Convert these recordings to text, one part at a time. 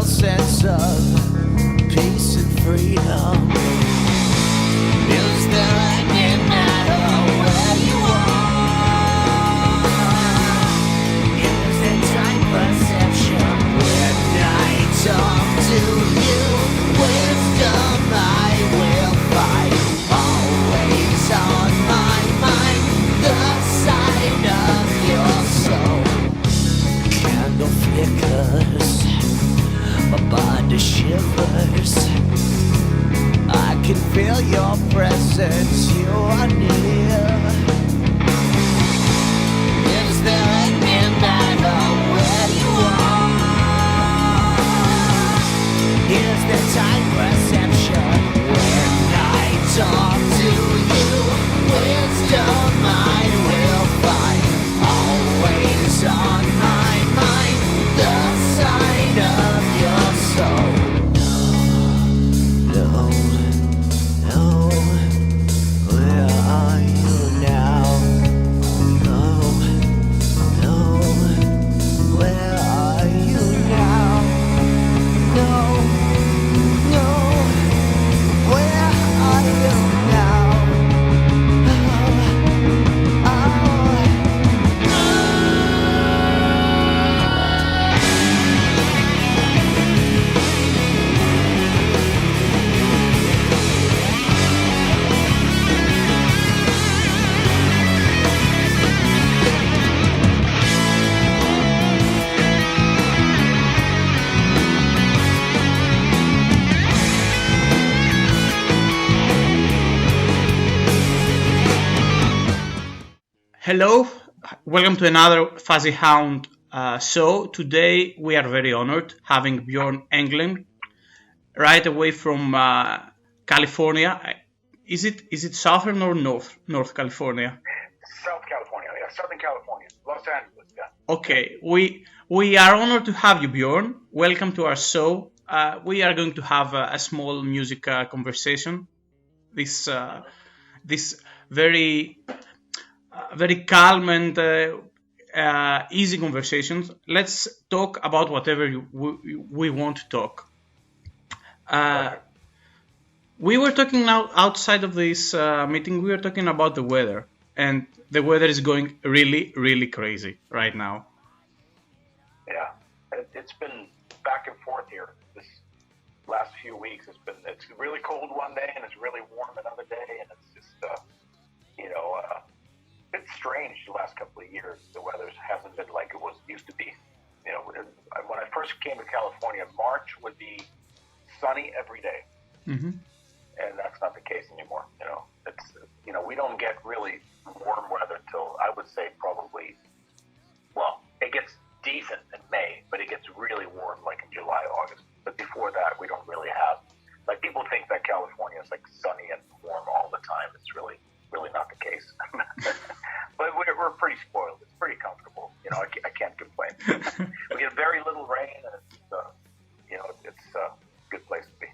sense of peace and freedom. Is there any matter where you are? Is it time perception when I talk to you? Wisdom I will find, always on my mind, the sign of your soul. Candle flickers, my body shivers. I can feel your presence, you are near. Is there any matter where you are? Is there time perception when I talk to you? Wisdom I will find, always on my mind, the sign of your soul. No, no, where are you now? No, no, where are you now? No, no, where are you now? Hello, welcome to another Fuzzy Hound show. Today we are very honored having Bjorn Englen right away from California. Is it southern or North California? South California, yeah, Southern California, Los Angeles, yeah. Okay, we are honored to have you, Bjorn. Welcome to our show. We are going to have a small music conversation. This very calm and easy conversations. Let's talk about whatever we want to talk. We were talking now outside of this meeting. We were talking about the weather, and the weather is going really, really crazy right now. Yeah, it's been back and forth here this last few weeks. It's really cold one day and it's really warm another day, and it's just it's strange the last couple of years. The weather hasn't been like it used to be. When I first came to California, March would be sunny every day, and that's not the case anymore. It's we don't get really warm weather till I would say probably, well, it gets decent in May, but it gets really warm like in July, August. But before that, we don't really have. Like, people think that California is like sunny and warm all the time. It's really not the case. But we're pretty spoiled. It's pretty comfortable. I can't complain. We get very little rain, and it's a good place to be.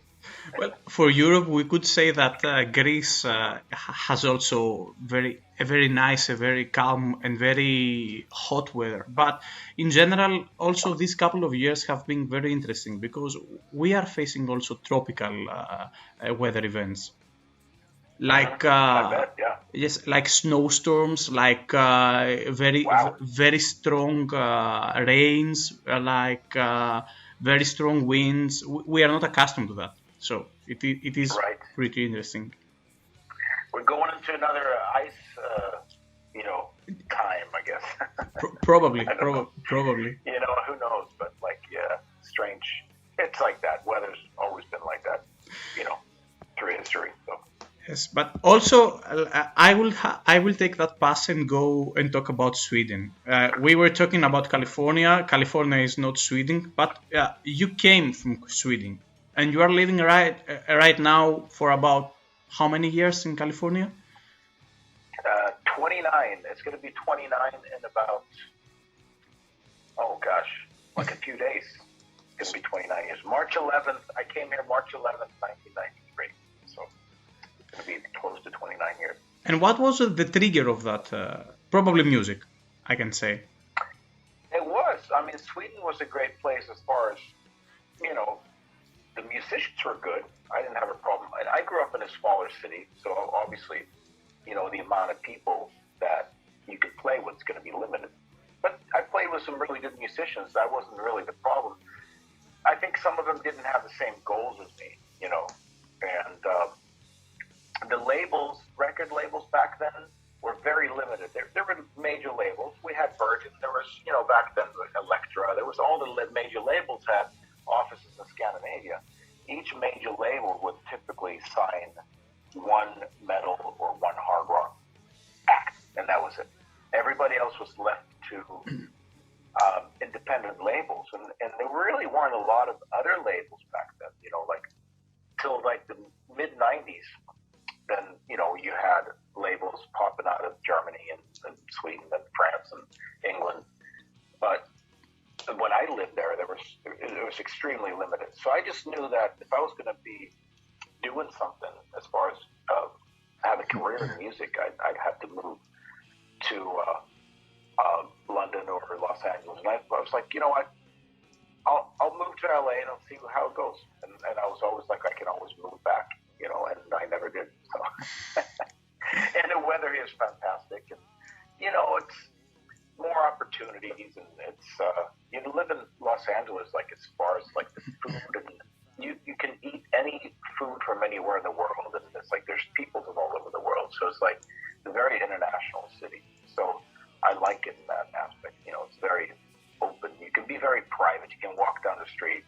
Well, for Europe, we could say that Greece has also a very nice, a very calm and very hot weather. But in general, also these couple of years have been very interesting because we are facing also tropical weather events. Like I bet, yeah. yes, like snowstorms, like very strong rains, like very strong winds. We are not accustomed to that, so it is right. Pretty interesting. We're going into another ice, time, I guess. Probably. Who knows? But strange. It's like that. Weather's always been like that, through history. So. Yes, but also I will take that pass and go and talk about Sweden. We were talking about California. California is not Sweden, but you came from Sweden, and you are living right now for about how many years in California? 29. It's going to be 29 in about, like a few days. It's going to be 29 years. March 11th. I came here March 11th, 1993. So. Going to be close to 29 years. And what was the trigger of that? Probably music, I can say. It was. I mean, Sweden was a great place as far as, musicians were good. I didn't have a problem. And I grew up in a smaller city, so obviously, you know, the amount of people that you could play with is going to be limited. But I played with some really good musicians. That wasn't really the problem. I think some of them didn't have the same goals as me, you know. And the labels, record labels back then, were very limited. There were major labels. We had Virgin. There was, you know, back then, Elektra. There was all the major labels had offices in Scandinavia. Each major label would typically sign one metal or one hard rock act, and that was it. Everybody else was left to independent labels, and there really weren't a lot of other labels back then, you know, like till like the mid-90s. Then, you know, you had labels popping out of Germany and Sweden and France and England. But when I lived there, it was extremely limited. So I just knew that if I was going to be doing something as far as have a career in music, I'd have to move to London or Los Angeles. And I was like, you know what? I'll move to LA and I'll see how it goes. And I was always like, I can always move back, you know, and I never did. So. And the weather is fantastic. And, you know, it's more opportunities. And it's, you live in Los Angeles, like as far as like the food, and you can eat any food from anywhere in the world. And it's like there's people from all over the world. So it's like a very international city. So I like it in that aspect. You know, it's very open. You can be very private. You can walk down the street.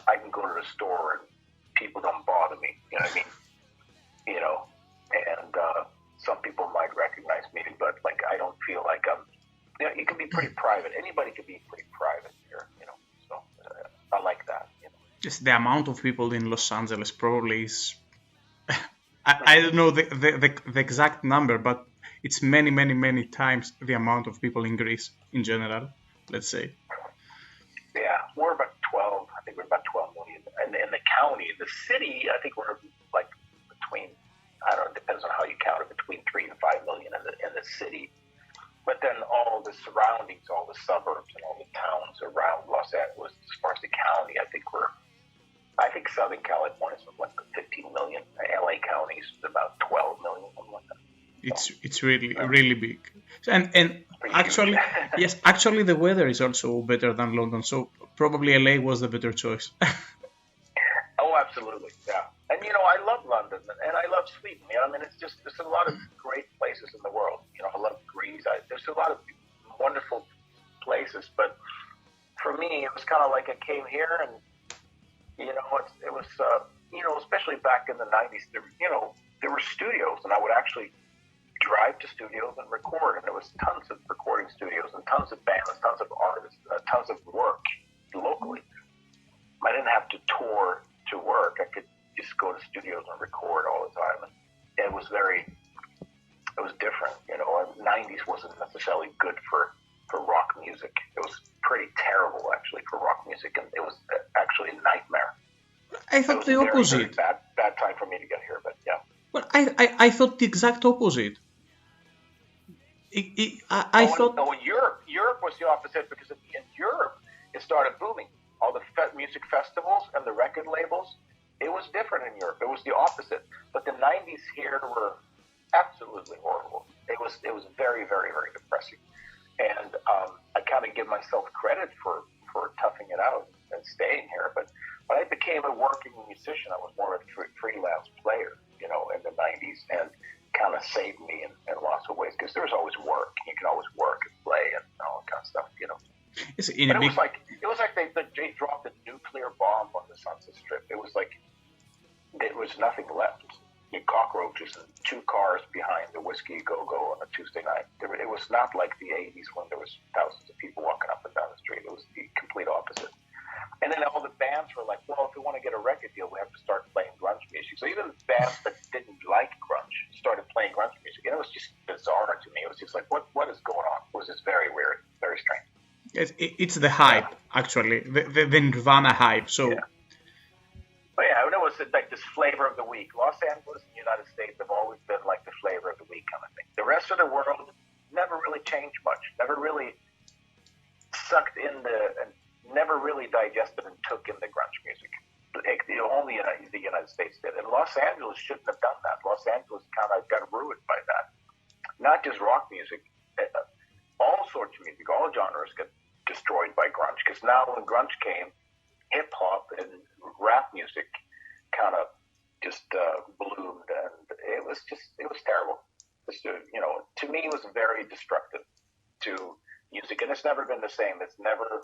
I can go to the store and people don't bother me. You know what I mean? You know, and some people might recognize me, but like I don't feel like I'm. You know, you can be pretty private. Anybody can be pretty private here. You know, so I like that. You know, just the amount of people in Los Angeles probably is. I don't know the exact number, but it's many times the amount of people in Greece in general, let's say. Yeah, we're about 12. I think we're about 12 million. And in the county, the city, I think we're like between, I don't know, it depends on how you count it, between 3 and 5 million in the city. But then all the surroundings, all the suburbs and all the towns around Los Angeles, as far as the county, I think Southern California is like 15 million. LA County is about 12 million, something like that. It's really big. And actually, yes, actually the weather is also better than London, so probably LA was the better choice. Oh, absolutely, yeah. And you know, I love London and I love Sweden. You know, I mean, there's a lot of great places in the world. You know, I love Greece. There's a lot of wonderful places, but for me, it was kind of like I came here and you know, it was you know, especially back in the 90s, there were studios, and I would actually drive to studios and record, and there was tons of recording studios and tons of bands, tons of artists, tons of work locally. I didn't have to tour to work. I could just go to studios and record all the time, and it was different. You know, the 90s wasn't necessarily good for rock music. It was pretty terrible, actually, for rock music, and it was actually a nightmare. I thought the opposite. Very bad time for me to get here, but yeah. Well, I thought the exact opposite. I thought. No, in Europe was the opposite, because in Europe it started booming. All the music festivals and the record labels, it was different in Europe. It was the opposite. But the 90s here were absolutely horrible. It was very, very, very depressing. And I kind of give myself credit for toughing it out and staying here. But when I became a working musician, I was more of a freelance player, you know, in the 90s, and kind of saved me in lots of ways, because there was always work. You can always work and play and all that kind of stuff, you know. It was like they dropped a nuclear bomb on the Sunset Strip. It was like there was nothing left. You had cockroaches and 2 cars behind the Whiskey Go-Go on a Tuesday night. It was not like the 80s when there was thousands of people walking up and down the street. It was the complete opposite. And then all the bands were like, well, if we want to get a record deal, we have to start playing grunge music. So even bands that didn't like grunge started playing grunge music. And it was just bizarre to me. It was just like, what is going on? It was just very weird, very strange. It's the hype, actually, the Nirvana hype. So. Yeah. But yeah, it was like this flavor of the week. Los Angeles and the United States have always been like the flavor of the week kind of thing. The rest of the world never really changed much, never really sucked in and never really digested and took in the grunge music. The only United States did. And Los Angeles shouldn't have done that. Los Angeles kind of got ruined by that. Not just rock music, all sorts of music, all genres got destroyed by grunge. Because now when grunge came, hip-hop and rap music kind of just bloomed, and it was terrible. To me, it was very destructive to music, and it's never been the same. It never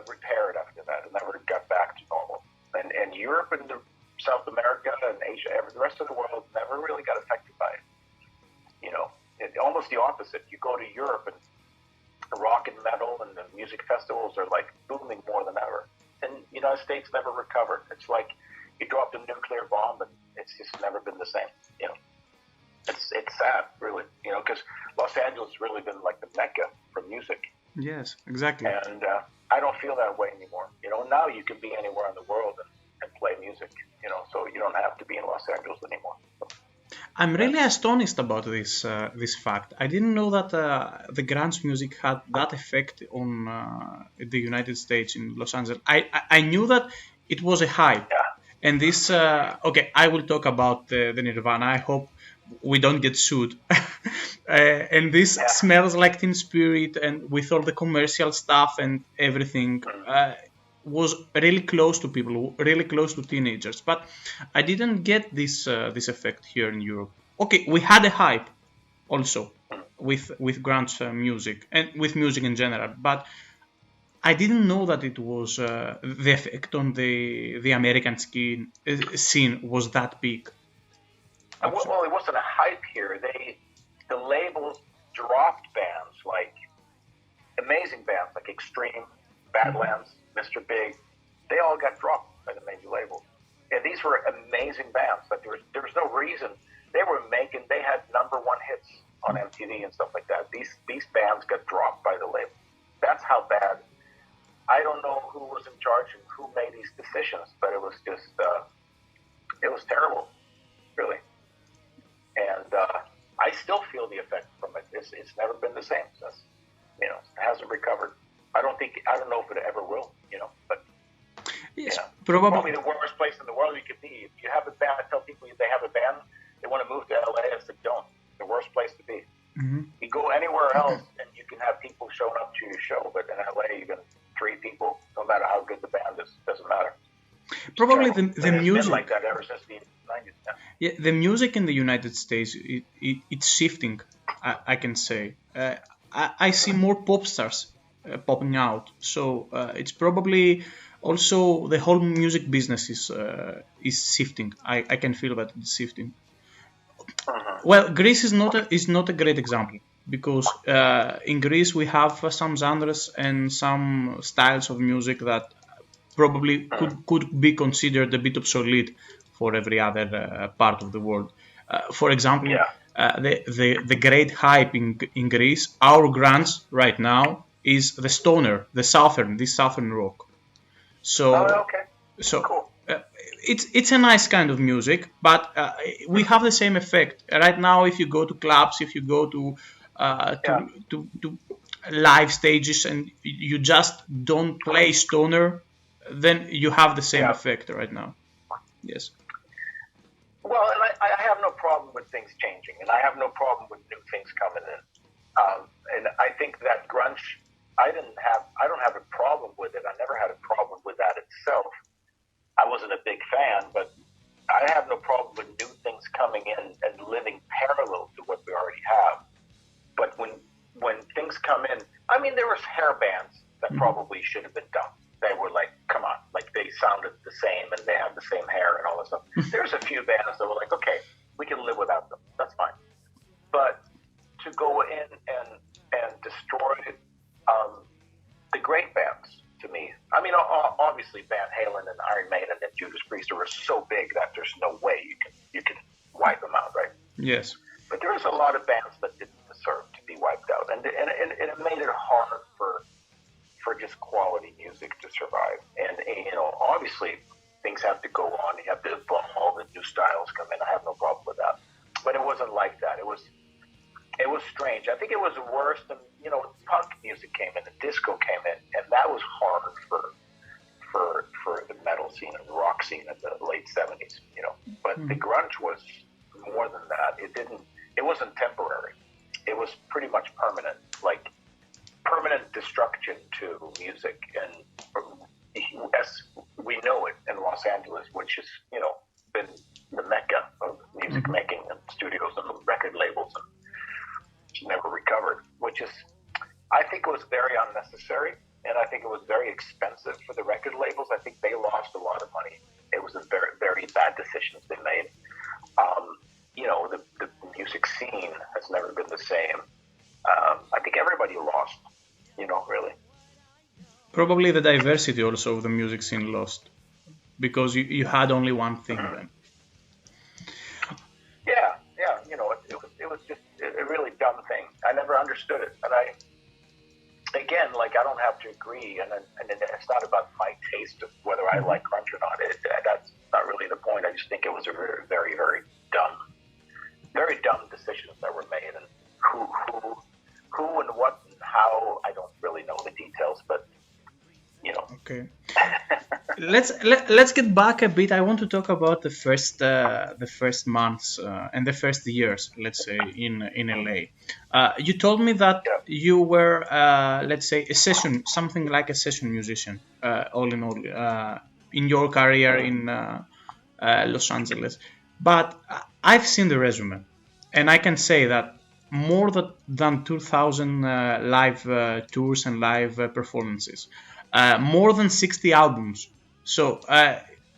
repaired after that. It never got back to normal. And Europe and South America and Asia, the rest of the world never really got affected by it. Almost the opposite. You go to Europe and rock and metal and the music festivals are like booming more than ever. And the United States never recovered. It's like you dropped a nuclear bomb and it's just never been the same. It's sad, really, because Los Angeles has really been like the mecca for music. Yes, exactly. And I don't feel that way anymore. Now you can be anywhere in the world and play music, so you don't have to be in Los Angeles anymore. I'm really astonished about this fact. I didn't know that the grunge music had that effect on the United States in Los Angeles. I knew that it was a hype. Yeah. And this, I will talk about the Nirvana. I hope we don't get sued. And this Smells Like Teen Spirit, and with all the commercial stuff and everything, was really close to people, really close to teenagers. But I didn't get this effect here in Europe. Okay, we had a hype also with grunge music and with music in general, but I didn't know that it was the effect on the American scene was that big. Well, it wasn't a hype here. The labels dropped bands like amazing bands like Extreme, Badlands, Mr. Big. They all got dropped by the major labels. And these were amazing bands. Like there was no reason. They had #1 hits on MTV and stuff like that. These bands got dropped by the label. That's how bad. I don't know who was in charge and who made these decisions, but it was just, it was terrible, really. And I still feel the effect from it. It's never been the same since, it hasn't recovered. I don't know if it ever will, but yes, probably the worst place in the world you could be. If you have a band, I tell people if they have a band, they want to move to LA, I said don't. The worst place to be. Mm-hmm. You go anywhere else and you can have people showing up to your show, but in LA you can 3 people, no matter how good the band is, doesn't matter. Probably the it's music been like that ever since the 90s. Yeah, the music in the United States, it's shifting, I can say. I see more pop stars popping out, so it's probably also the whole music business is shifting. I can feel that it's shifting. Well, Greece is not a great example because in Greece we have some genres and some styles of music that probably could be considered a bit obsolete for every other part of the world. For example, the great hype in Greece, our grunge right now is the stoner, this southern rock. So, cool. It's a nice kind of music, but we have the same effect right now. If you go to clubs, if you go to live stages, and you just don't play stoner, then you have the same effect right now. Yes. Well, and I have no problem with things changing, and I have no problem with new things coming in. And I think that grunge, I don't have a problem with it. I never had a problem with that itself. I wasn't a big fan, but I have no problem with new things coming in and living parallel to what we already have. But when things come in, there was hair bands that probably should have been done. They were like, come on, like they sounded the same and they had the same hair and all that stuff. There's a few bands that were like, okay, we can live without them. That's fine. But to go in and destroy the great bands, to me, obviously Van Halen and Iron Maiden and Judas Priest were so big that there's no way you can wipe them out, right? Yes. But there's a lot of bands that didn't deserve to be wiped out, and it made it hard for just quality music to survive. And obviously things have to go on. You have to all the new styles come in. I have no problem with that. But it wasn't like that. It was strange. I think it was worse than punk music came in and disco came in, and that was hard for the metal scene and rock scene in the late 70s, you know. But the grunge was more than that. It wasn't temporary. It was pretty much permanent, like permanent destruction to music. And as we know it in Los Angeles, which has, you know, been the mecca of music making and studios and record labels, and never recovered, which is, I think it was very unnecessary, and I think it was very expensive for the record labels. I think they lost a lot of money. It was a very, very bad decisions they made. You know, the music scene has never been the same. I think everybody lost, you know, really. Probably the diversity also of the music scene lost, because you had only one thing then. Yeah, you know, it was just a really dumb thing. I never understood it, and again, like, I don't have to agree, and it's not about my taste of whether I like grunge or not. That's not really the point. I just think it was a very, very, very dumb decisions that were made, and who and what and how, I don't really know the details, but you know. Okay. Let's get back a bit. I want to talk about the first months and the first years, let's say, in LA. You told me that you were, let's say, something like a session musician, all in all, in your career in Los Angeles. But I've seen the resume, and I can say that more than 2,000 live tours and live performances. More than 60 albums. So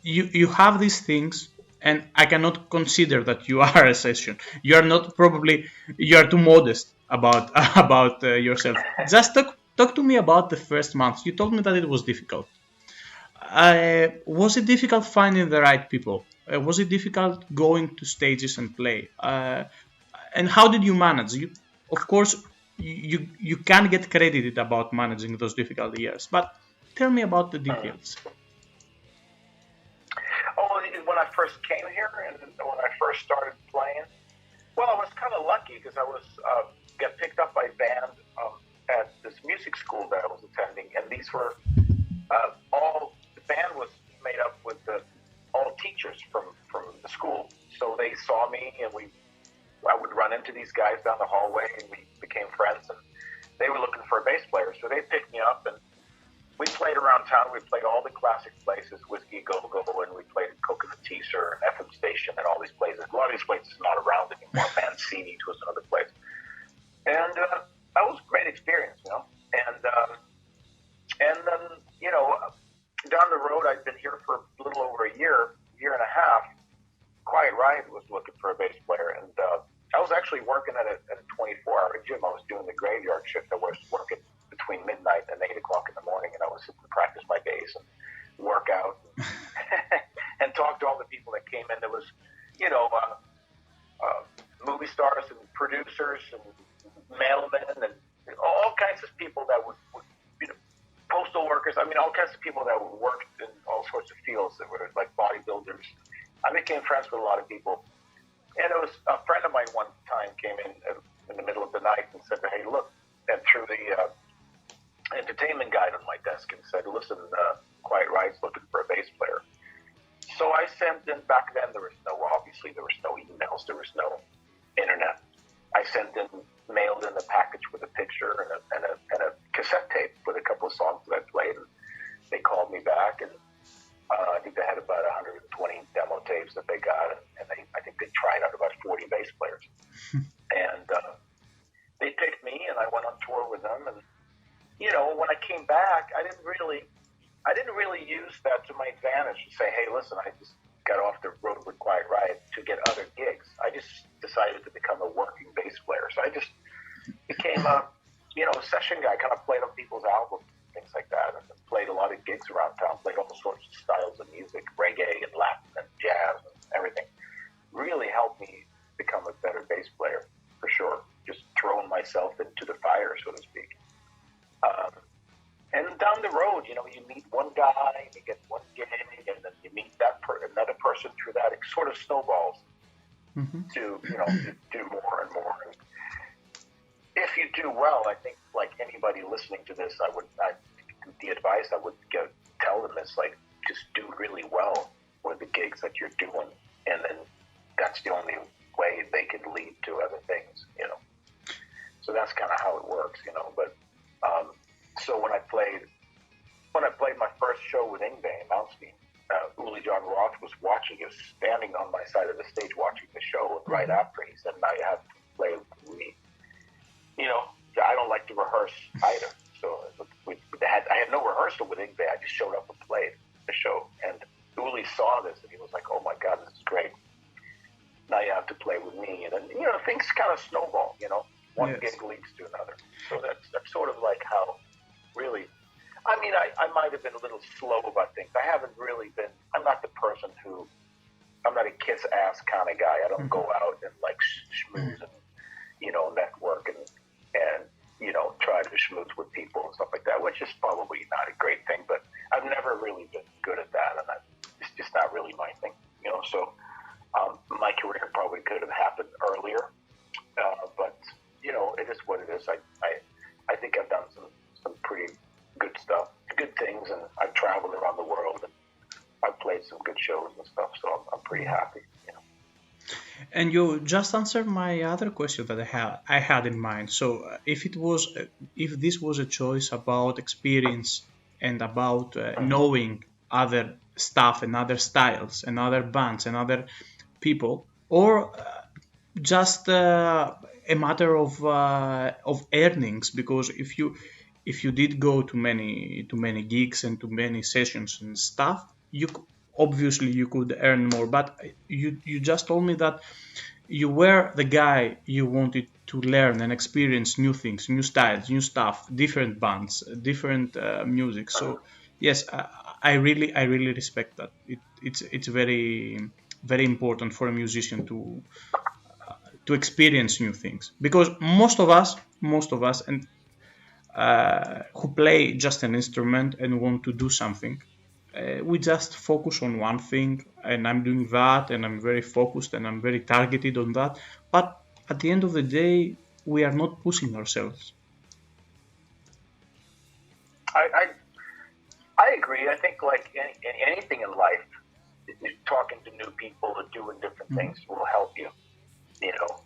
you have these things, and I cannot consider that you are a session. You are too modest about yourself. Just talk to me about the first month. You told me that it was difficult. Was it difficult finding the right people? Was it difficult going to stages and play? And how did you manage? Of course, you can get credited about managing those difficult years, but tell me about the details. Oh, when I first came here and when I first started playing, well, I was kind of lucky because I was got picked up by a band at this music school that I was attending, and these were the band was made up with all teachers from the school. So they saw me, and I would run into these guys down the hallway, and we became friends, and they were looking for a bass player. So they picked me up, and we played around town. We played all the classic places, Whiskey Go Go, and we played Coconut Teaser and FM Station and all these places. A lot of these places are not around anymore. Mancini was another place. And that was a great experience, you know. And then, you know, down the road, I'd been here for a little over a year and a half. Quiet Riot was looking for a bass player, and I was actually working at a 24-hour gym. I was doing the graveyard shift. I was working between midnight and 8 o'clock in the morning, and I was sitting to practice my bass and work out and talk to all the people that came in. There was, you know, movie stars and producers and mailmen and all kinds of people that would you know, postal workers. I mean, all kinds of people that worked in all sorts of fields that were like bodybuilders. I became friends with a lot of people. And it was a friend of mine one time came in the middle of the night and said, hey, look, and threw the entertainment guide on my desk and said, listen, Quiet Riot's looking for a bass player. So I sent in, back then there was no emails, there was no internet. I mailed in a package with a picture and a cassette tape with a couple of songs that I played. And they called me back, and I think they had about 120 demo tapes that they got, and I think they tried out about 40 bass players. And they picked me, and I went on tour with them. And you know, when I came back, I didn't really use that to my advantage to say, hey, listen, I just got off the road with Quiet Riot to get other gigs. I just decided to become a working bass player. So I just became a session guy, kind of played on people's albums, things like that, and played a lot of gigs around town, played all sorts of styles of music, reggae and Latin and jazz and everything. Really helped me become a better bass player, for sure. Just throwing myself into the fire, so to speak. And down the road, you know, you meet one guy, and you get one gig, and then you meet another person through that. It sort of snowballs to, you know, to do more and more. And if you do well, I think, like anybody listening to this, the advice I would tell them is, like, just do really well gigs that you're doing, and then that's the only way they can lead to other things, you know. So that's kind of how it works, you know. But so when I played my first show with Yngwie in Malmsteen, Uli John Roth was watching us, standing on my side of the stage watching the show, and right after he said, "Now you have to play with me." You know, I don't like to rehearse either, so I had no rehearsal with Yngwie. I just showed up and played the show, and Uli saw this and he was like, "Oh my God, this is great. Now you have to play with me." And then, you know, things kind of snowball, you know. One gig leads to another. So that's sort of like how, really, I mean, I might have been a little slow about things. I haven't really been, I'm not the person who, I'm not a kiss-ass kind of guy. I don't go out and like schmooze and, you know, network and, you know, try to schmooze with people and stuff like that, which is probably not a great thing, but I've never really been good at that, and it's just not really my thing, you know. So my career probably could have happened earlier, but, you know, it is what it is. I think I've done some pretty good stuff, good things, and I've traveled around the world, and I've played some good shows and stuff, so I'm pretty happy, you know. And you just answered my other question that I had in mind. So if this was a choice about experience and about knowing other stuff and other styles and other bands and other people, or just a matter of earnings, because if you did go to many gigs and to many sessions and stuff, obviously you could earn more, but you just told me that you were the guy, you wanted to learn and experience new things, new styles, new stuff, different bands, different music. So yes, I really respect that. It's very, very important for a musician to experience new things, because most of us and who play just an instrument and want to do something, we just focus on one thing, and I'm doing that, and I'm very focused and I'm very targeted on that, but at the end of the day we are not pushing ourselves. I agree. I think like anything in life, talking to new people and doing different things will help you, you know.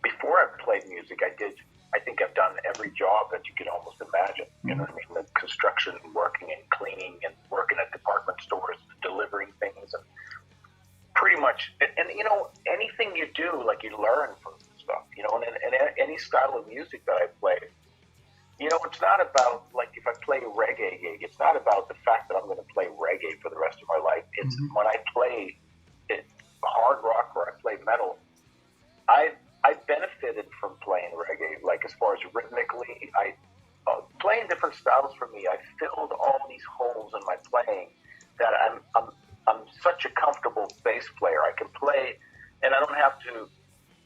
Before I played music, I think I've done every job that you can almost imagine. You know what I mean? The construction, working and cleaning, and working at department stores, delivering things, and pretty much. And you know, anything you do, like you learn from stuff. You know, and any style of music that I play, you know, it's not about like if I play a reggae gig, it's not about the fact that I'm going to play reggae for the rest of my life. It's when I play hard rock or I play metal, I benefited from playing reggae, like as far as rhythmically, playing different styles for me, I filled all these holes in my playing that I'm such a comfortable bass player. I can play, and I don't have to,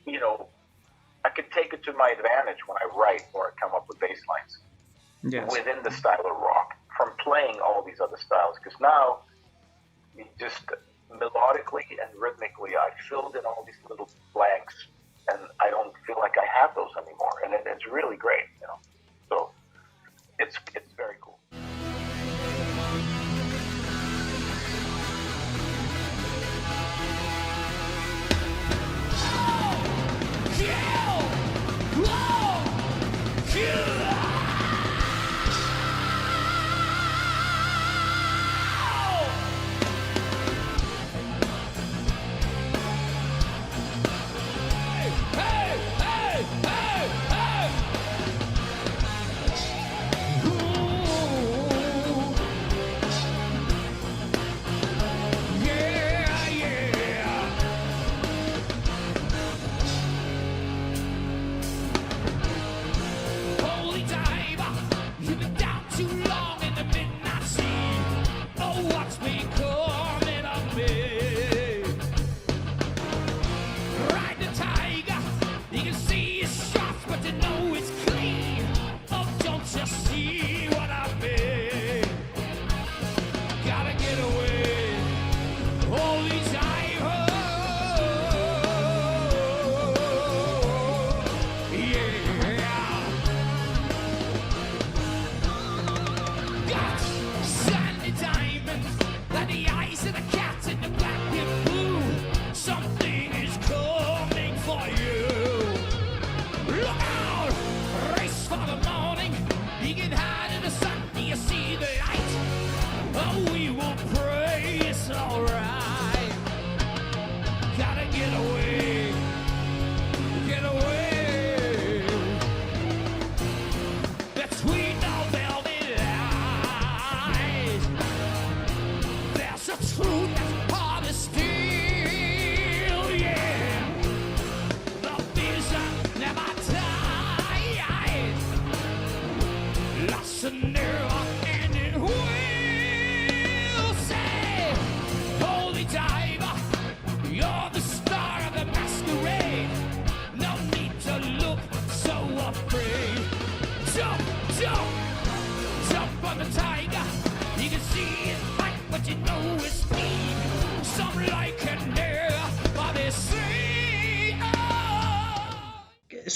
you know, I can take it to my advantage when I write or I come up with bass lines within the style of rock from playing all these other styles, because now just melodically and rhythmically I filled in all these little blanks, and I don't feel like I have those anymore, and it's really great, you know. So it's very cool.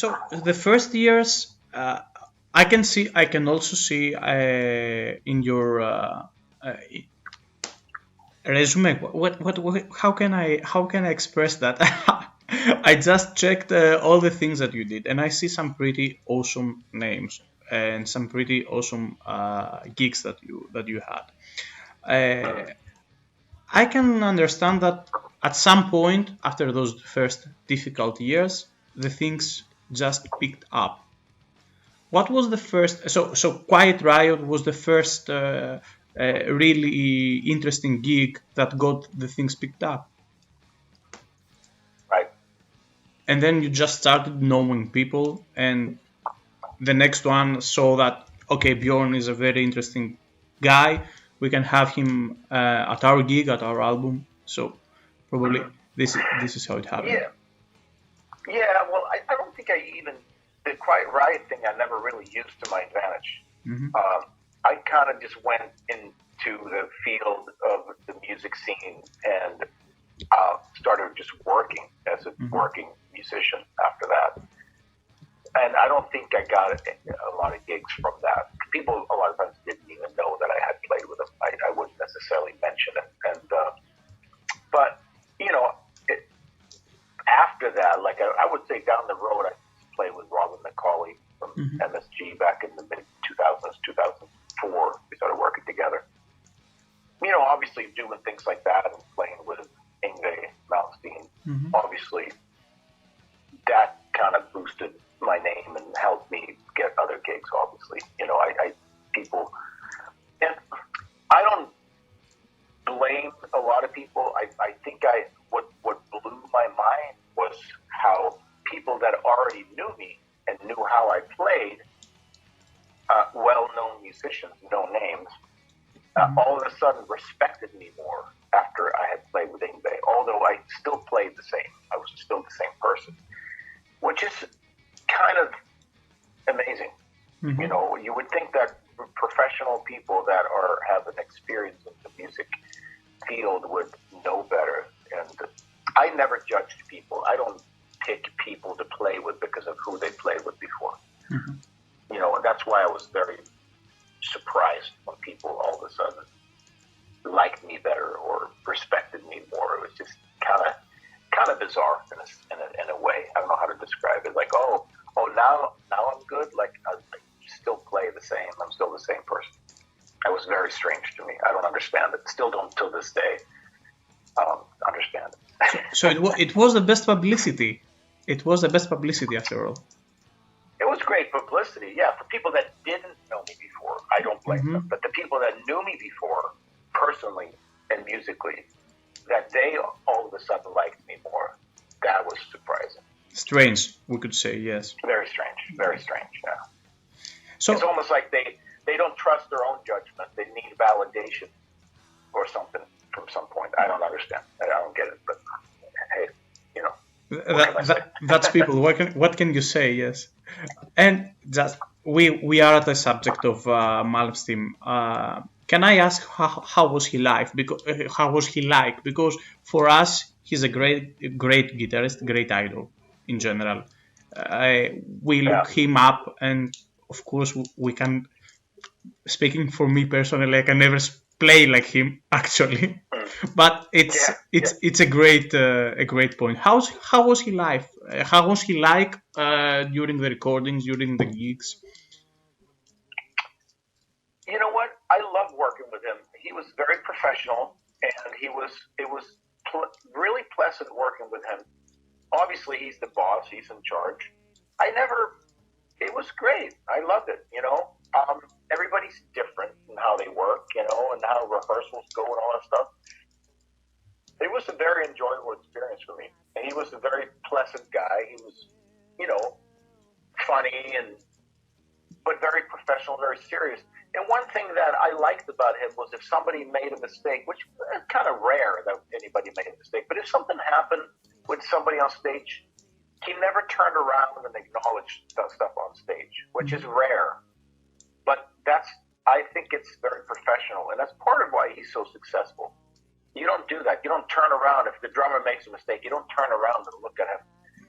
So the first years, I can also see in your resume. How can I express that? I just checked all the things that you did, and I see some pretty awesome names and some pretty awesome gigs that you had. I can understand that at some point after those first difficult years, the things just picked up. What was the first? So Quiet Riot was the first really interesting gig that got the things picked up. Right. And then you just started knowing people, and the next one saw that, okay, Bjorn is a very interesting guy. We can have him at our gig, at our album. So probably this is how it happened. Yeah. Well, I don't think the Quiet Riot thing I never really used to my advantage. I kind of just went into the field of the music scene and started just working as a working musician after that. And I don't think I got a lot of gigs from that. People a lot of times didn't even know that I had played with them. I wouldn't necessarily mention it. But after that, like I would say down the road, I played with Robin McCauley from MSG back in the mid 2000s, 2004. We started working together. Obviously doing things like that and playing with Yngwie Malmsteen. Obviously, that kind of boosted my name and helped me get other gigs. Obviously, people, and I don't blame a lot of people. I think what blew my mind was how people that already knew me and knew how I played, well-known musicians, no names, all of a sudden respected me more after I had played with Yngwie. Although I still played the same, I was still the same person, which is kind of amazing. You would think that professional people that have an experience in the music field would know better. And I never judged people. I don't pick people to play with because of who they played with before. And that's why I was very surprised when people all of a sudden liked me better or respected me more. It was just kind of bizarre in a way. I don't know how to describe it. Like, oh, now I'm good. Like I still play the same. I'm still the same person. It was very strange to me. I don't understand it. Still don't till this day understand it. So it was the best publicity. It was the best publicity after all. It was great publicity, yeah. For people that didn't know me before, I don't blame them. But the people that knew me before, personally and musically, that they all of a sudden liked me more, that was surprising. Strange, we could say, yes. Very strange, yeah. So it's almost like they don't trust their own judgment. They need validation or something from some point. I don't understand. I don't get it, but hey, that's people. What can you say? Yes, and just we are at the subject of Malmsteen. Can I ask how was he like? Because for us, he's a great guitarist, great idol in general. We look him up, and of course we can. Speaking for me personally, I can never play like him actually, but it's a great point. How was he like? How was he like during the recordings, during the gigs? You know what? I love working with him. He was very professional, and it was really pleasant working with him. Obviously, he's the boss. He's in charge. It was great. I loved it. Everybody's different in how they work, and how rehearsals go and all that stuff. It was a very enjoyable experience for me. And he was a very pleasant guy. He was, funny but very professional, very serious. And one thing that I liked about him was if somebody made a mistake, which is kind of rare that anybody made a mistake, but if something happened with somebody on stage, he never turned around and acknowledged stuff on stage, which is rare. But I think it's very professional, and that's part of why he's so successful. You don't do that. You don't turn around. If the drummer makes a mistake, you don't turn around and look at him.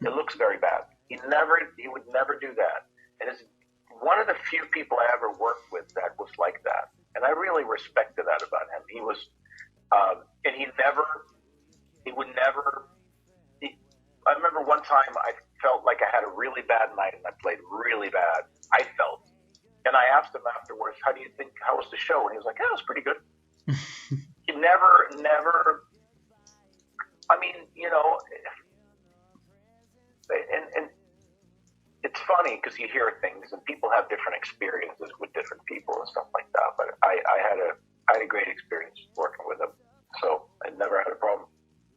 It looks very bad. He would never do that. And it's one of the few people I ever worked with that was like that. And I really respected that about him. He was, and he would never, I remember one time I felt like I had a really bad night and I played really bad. I felt. And I asked him afterwards, how was the show? And he was like, yeah, it was pretty good. He never, I mean, you know, and it's funny because you hear things and people have different experiences with different people and stuff like that. But I had a great experience working with him. So I never had a problem.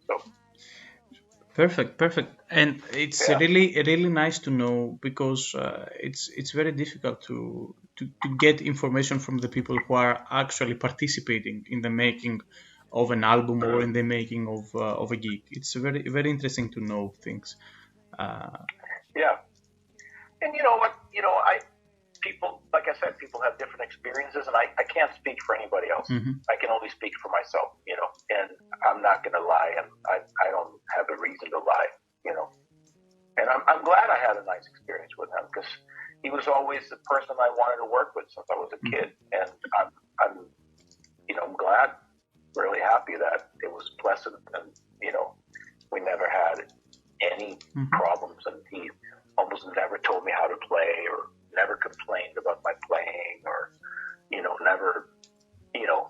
So. Perfect. And it's really nice to know, because it's very difficult to get information from the people who are actually participating in the making of an album or in the making of a gig. It's very, very interesting to know things. Yeah. And you know what? You know, people, like I said, people have different experiences, and I can't speak for anybody else. Mm-hmm. I can only speak for myself, you know, and I'm not going to lie, and I don't have a reason to lie, you know. And I'm glad I had a nice experience with him, because he was always the person I wanted to work with since I was a kid, and I'm you know, I'm glad, really happy that it was pleasant, and you know, we never had any problems, and he almost never told me how to play, or never complained about my playing, or, you know, never, you know,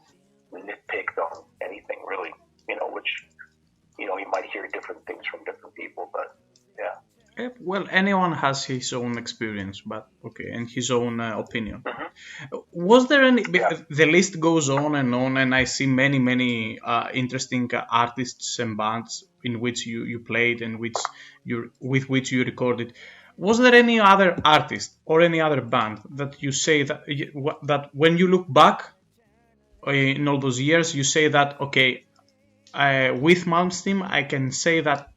nitpicked on anything really, you know, which, you know, you might hear different things from different people, but yeah. Well, anyone has his own experience, but okay, and his own opinion. Mm-hmm. Was there any? The list goes on, and I see many interesting artists and bands in which you played and with which you recorded. Was there any other artist or any other band that you say that when you look back in all those years, you say that, okay, with Malmsteen, I can say that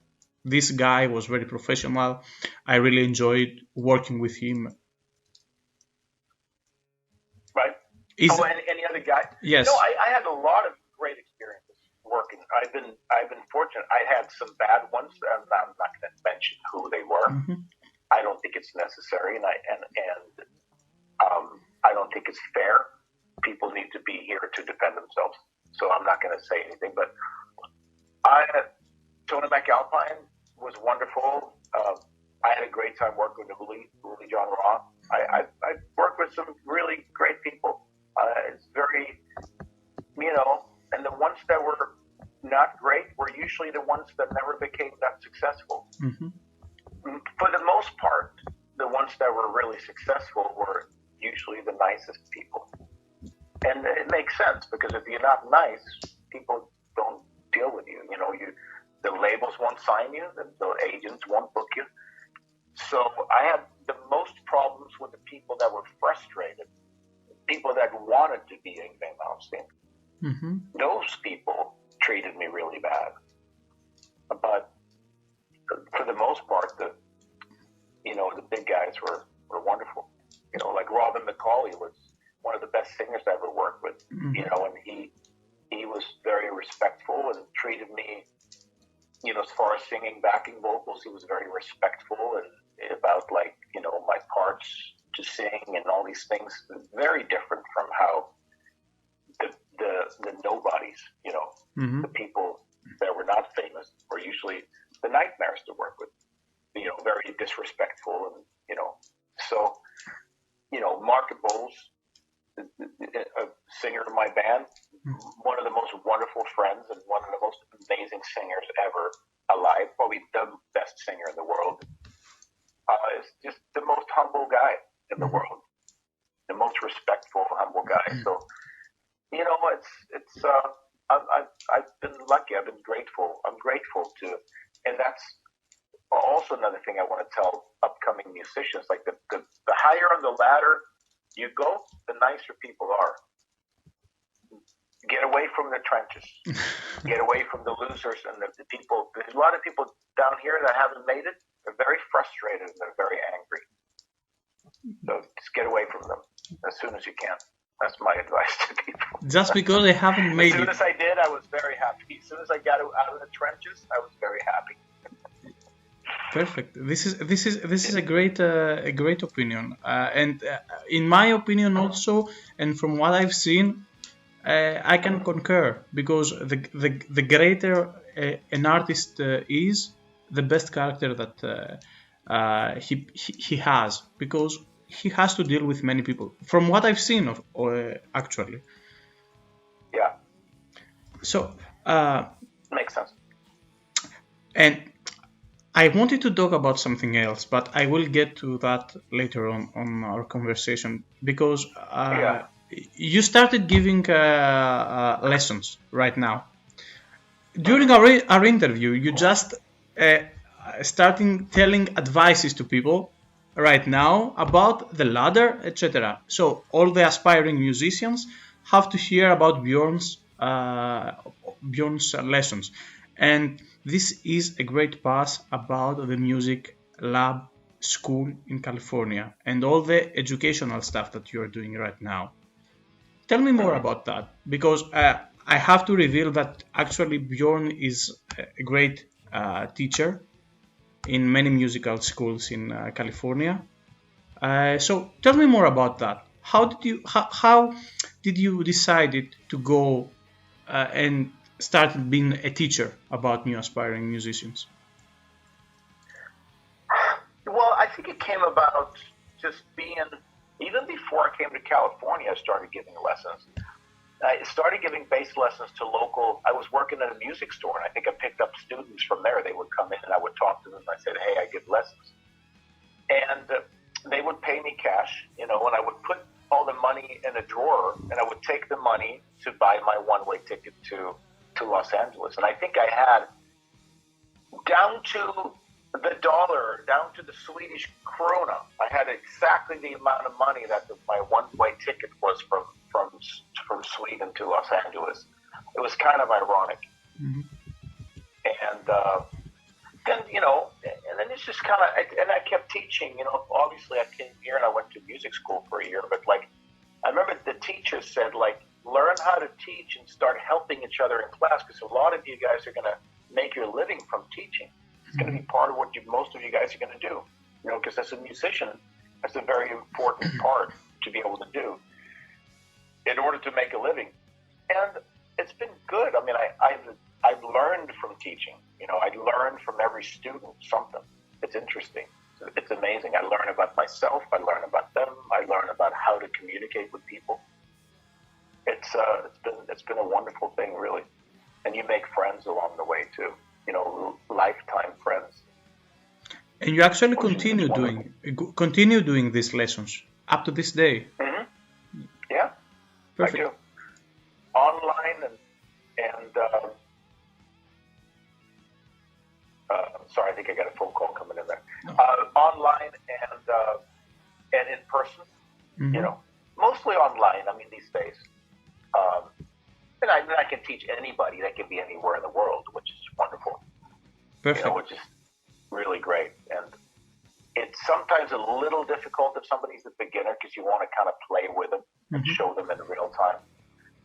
this guy was very professional. I really enjoyed working with him. Right. Any other guy? Yes. No, I had a lot of great experiences working. I've been fortunate. I had some bad ones. I'm not going to mention who they were. Mm-hmm. I don't think it's necessary, and I don't think it's fair. People need to be here to defend themselves, so I'm not going to say anything. But Tony McAlpine was wonderful. I had a great time working with Uli John Raw. I worked with some really great people. It's very, you know, and the ones that were not great were usually the ones that never became that successful. Mm-hmm. For the most part, the ones that were really successful were usually the nicest people. And it makes sense, because if you're not nice, people don't deal with you. You know, the labels won't sign you, the agents won't book you. So I had the most problems with the people that were frustrated, people that wanted to be Englen Malmsteen. Mm-hmm. Those people treated me really bad. But for the most part, the big guys were wonderful. You know, like Robin McCauley was one of the best singers I ever worked with. Mm-hmm. You know, and he was very respectful and treated me, you know, as far as singing backing vocals, he was very respectful and about, like, you know, my parts to sing and all these things. Very different from how the nobodies, you know, mm-hmm. the people that were not famous were usually the nightmares to work with. You know, very disrespectful, and, you know, so, you know, Mark Bowles, a singer in my band, one of the most wonderful friends and one of the most amazing singers ever alive, probably the best singer in the world, is just the most humble guy in the world, the most respectful, humble guy. So, you know, I've been lucky. I've been grateful. I'm grateful to, and that's also another thing I want to tell upcoming musicians. Like the higher on the ladder you go, the nicer people are. Get away from the trenches. Get away from the losers and the people. There's a lot of people down here that haven't made it. They're very frustrated and they're very angry. So just get away from them as soon as you can. That's my advice to people. Just because they haven't made it. As soon as I did, I was very happy. As soon as I got out of the trenches, I was very happy. Perfect. This is a great opinion, and in my opinion also, and from what I've seen, I can concur, because the greater an artist is, the best character that he has, because he has to deal with many people. From what I've seen of actually. Yeah. So Makes sense. and I wanted to talk about something else, but I will get to that later on our conversation, because you started giving lessons right now. During our interview, you just starting telling advices to people right now about the ladder, etc. So all the aspiring musicians have to hear about Bjorn's lessons, and this is a great pass about the music lab school in California and all the educational stuff that you are doing right now. Tell me more about that, because I have to reveal that actually Bjorn is a great teacher in many musical schools in California. So tell me more about that. How did you decide to go and start being a teacher about new aspiring musicians? Well, I think it came about just being, even before I came to California, I started giving lessons. I started giving bass lessons to local. I was working at a music store, and I think I picked up students from there. They would come in, and I would talk to them. And I said, "Hey, I give lessons," and they would pay me cash, and I would put all the money in a drawer, and I would take the money to buy my one-way ticket to Los Angeles. And I think I had down to the dollar, down to the Swedish krona, I had exactly the amount of money that my one-way ticket was from Sweden to Los Angeles. It was kind of ironic. Mm-hmm. And then, and then it's just kind of, and I kept teaching, obviously I came here and I went to music school for a year, but I remember the teacher said, learn how to teach and start helping each other in class, because a lot of you guys are going to make your living from teaching. It's going to be part of what most of you guys are going to do, because as a musician, that's a very important part to be able to do in order to make a living. And it's been good. I mean, I've learned from teaching. I learned from every student something. It's interesting. It's amazing. I learn about myself. I learn about them. I learn about how to communicate with people. It's been a wonderful thing, really. And you make friends along the way too. Lifetime friends. And you actually continue doing these lessons up to this day. Mm-hmm. Yeah, perfect. I do. Online and sorry, I think I got a phone call coming in there. No. Online and in person. Mm-hmm. Mostly online. I mean, these days. And I can teach anybody. They can be anywhere in the world, which is wonderful. Perfect. Which is really great. And it's sometimes a little difficult if somebody's a beginner, because you want to kind of play with them and show them in real time.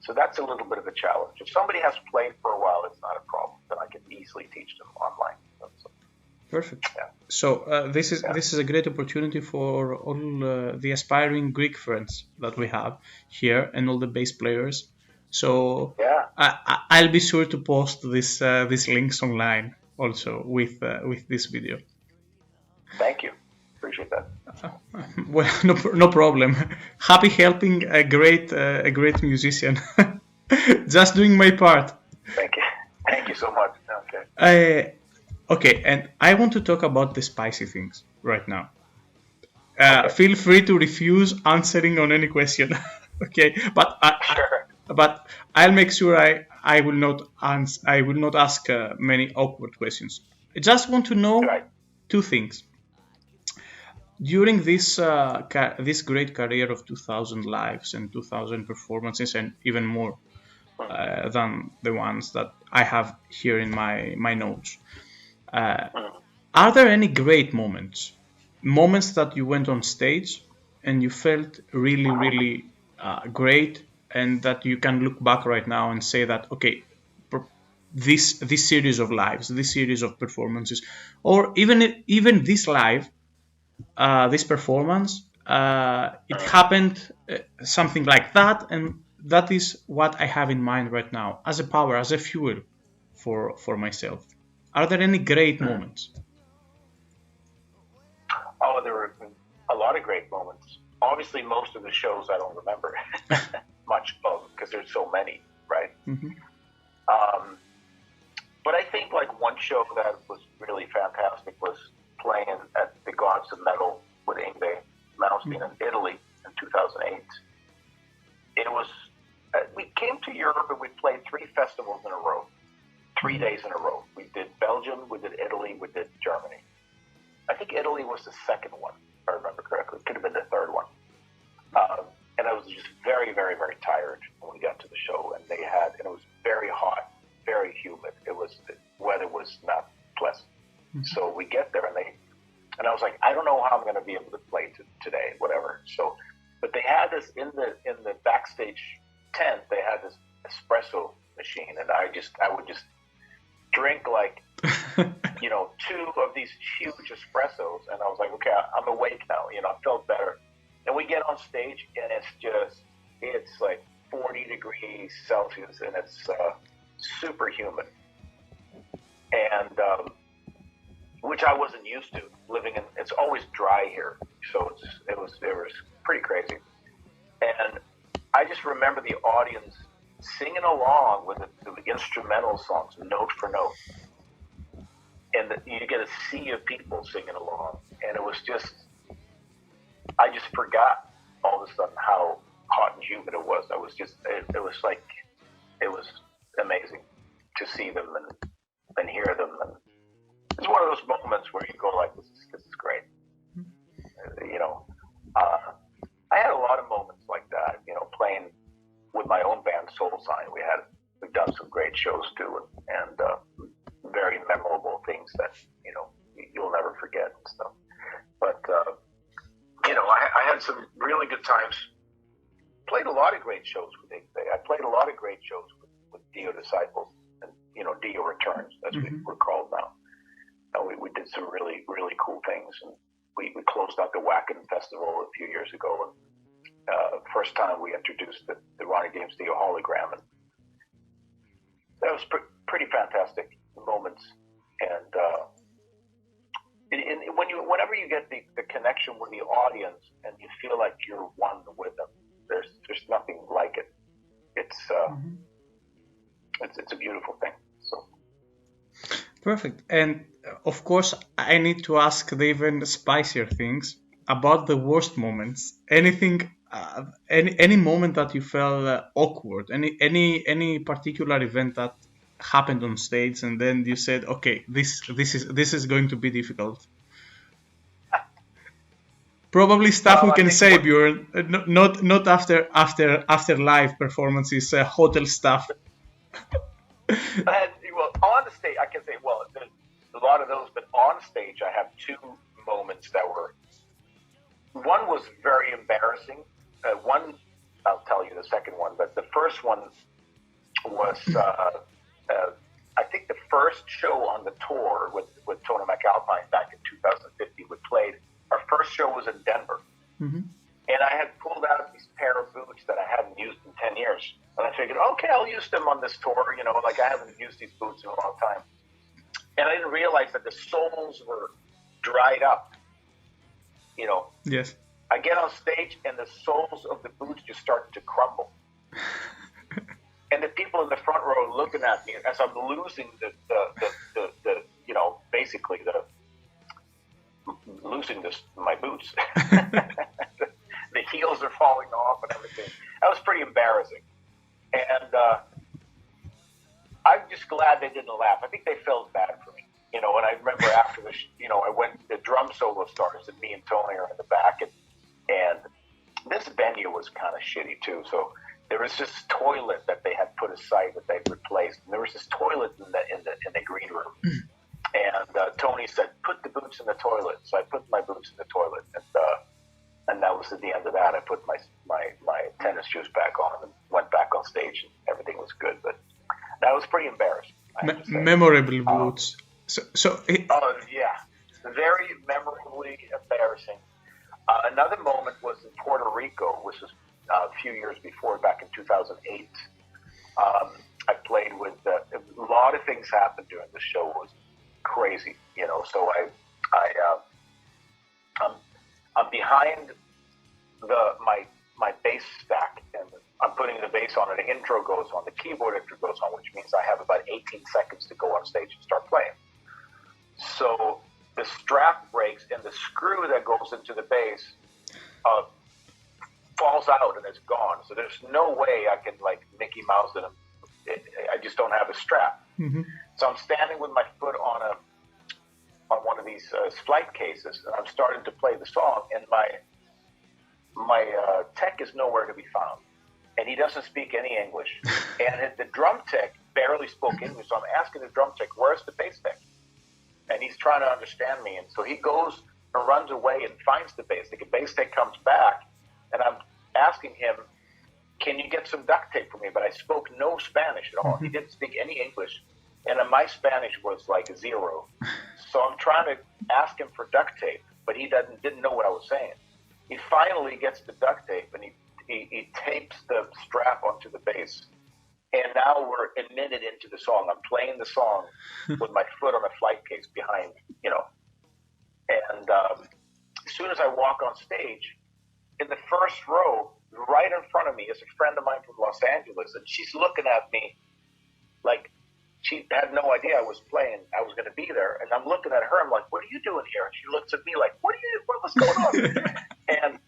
So that's a little bit of a challenge. If somebody has played for a while, it's not a problem. Then I can easily teach them online. So, perfect. Yeah. So this is a great opportunity for all the aspiring Greek friends that we have here and all the bass players. So yeah. I'll be sure to post these links online also with this video. Thank you. Appreciate that. Well, no problem. Happy helping a great musician. Just doing my part. Thank you. Thank you so much. Okay. Okay, and I want to talk about the spicy things right now. Feel free to refuse answering on any question. Okay, but sure. But I'll make sure I will not ask many awkward questions. I just want to know two things. During this great career of 2,000 lives and 2,000 performances and even more than the ones that I have here in my notes, are there any great moments that you went on stage and you felt really, really great, and that you can look back right now and say that, okay, this series of lives, this series of performances, or even this live, this performance, it happened something like that, and that is what I have in mind right now as a power, as a fuel for myself. Are there any great moments? Oh, there were a lot of great moments. Obviously, most of the shows I don't remember much of because there's so many, right? Mm-hmm. But I think like one show that was really fantastic was playing at the Gods of Metal with Yngwie Malmsteen in Italy in 2008. It was, we came to Europe and we played 3 festivals in a row, 3 days in a row. We did Belgium, we did Italy, we did Germany. I think Italy was the second one, if I remember correctly. It could have been the third one. And I was just very, very, very tired when we got to the show. And it was very hot, very humid. The weather was not pleasant. Mm-hmm. So we get there and I was like, I don't know how I'm going to be able to play today, whatever. So, but they had this in the backstage tent. They had this espresso machine, and I would just drink like 2 of these huge espressos, and I was like, okay, I'm awake now. I felt better. And we get on stage, and it's like 40 degrees Celsius, and it's super humid, and which I wasn't used to living in. It's always dry here, so it was pretty crazy. And I just remember the audience singing along with the instrumental songs, note for note, and you get a sea of people singing along, and it was just. I just forgot all of a sudden how hot and humid it was. It was amazing to see them and hear them. And it's one of those moments where you go like, this is great. I had a lot of moments like that, playing with my own band, Soul Sign. We've done some great shows too, and very memorable things that, you'll never forget and stuff. But, I had some really good times. Played a lot of great shows with Yngwie. I played a lot of great shows with Dio Disciples and, Dio Returns, as we're called now. And we did some really, really cool things. And we closed out the Wacken Festival a few years ago. And first time we introduced the Ronnie James Dio hologram. And that was pretty fantastic moments. And whenever you get the connection with the audience and you feel like you're one with them, there's nothing like it. It's a beautiful thing. So perfect. And of course, I need to ask the even spicier things about the worst moments. Anything, any moment that you felt awkward? Any particular event that happened on stage, and then you said, "Okay, this is going to be difficult." Probably stuff we can say, Bjorn. Not after live performances, hotel stuff. Well, on the stage, I can say, there's a lot of those, but on stage, I have 2 moments that were. One was very embarrassing. One, I'll tell you the second one, but the first one was, I think, the first show on the tour with Tony McAlpine back in 2015. We played. Our first show was in Denver, and I had pulled out these pair of boots that I hadn't used in 10 years. And I figured, okay, I'll use them on this tour, like I haven't used these boots in a long time. And I didn't realize that the soles were dried up, Yes. I get on stage and the soles of the boots just start to crumble. And the people in the front row are looking at me as I'm losing basically my boots. The heels are falling off and everything. That was pretty embarrassing. And I'm just glad they didn't laugh. I think they felt bad for me. And I remember after the drum solo starts and me and Tony are in the back, and this venue was kind of shitty too. So there was this toilet that they had put aside that they'd replaced, and there was this toilet in the green room. And Tony said, "Put the boots in the toilet." So I put my boots in the toilet, and that was at the end of that. I put my tennis shoes back on and went back on stage, and everything was good. But that was pretty embarrassing. Memorable boots. Oh, yeah. Very memorably embarrassing. Another moment was in Puerto Rico, which was a few years before, back in 2008. I played with a lot of things happened during the show. It was crazy, you know. So I'm behind my bass stack, and I'm putting the bass on, and the intro goes on, the keyboard intro goes on, which means I have about 18 seconds to go on stage and start playing. So the strap breaks, and the screw that goes into the bass falls out and it's gone. So there's no way I can like Mickey Mouse it. I just don't have a strap. Mm-hmm. So I'm standing with my foot on one of these flight cases, and I'm starting to play the song, and my tech is nowhere to be found, and he doesn't speak any English, and the drum tech barely spoke English. So I'm asking the drum tech, "Where's the bass tech?" And he's trying to understand me, and so he goes and runs away and finds the bass tech. The bass tech comes back, and I'm asking him, "Can you get some duct tape for me?" But I spoke no Spanish at all. He didn't speak any English, and my Spanish was like 0. So I'm trying to ask him for duct tape, but he didn't know what I was saying. He finally gets the duct tape, and he tapes the strap onto the bass. And now we're a minute into the song. I'm playing the song with my foot on a flight case behind, you know. And as soon as I walk on stage, in the first row, right in front of me, is a friend of mine from Los Angeles, and she's looking at me like she had no idea I was going to be there. And I'm looking at her, I'm like, "What are you doing here?" And she looks at me like, what's going on?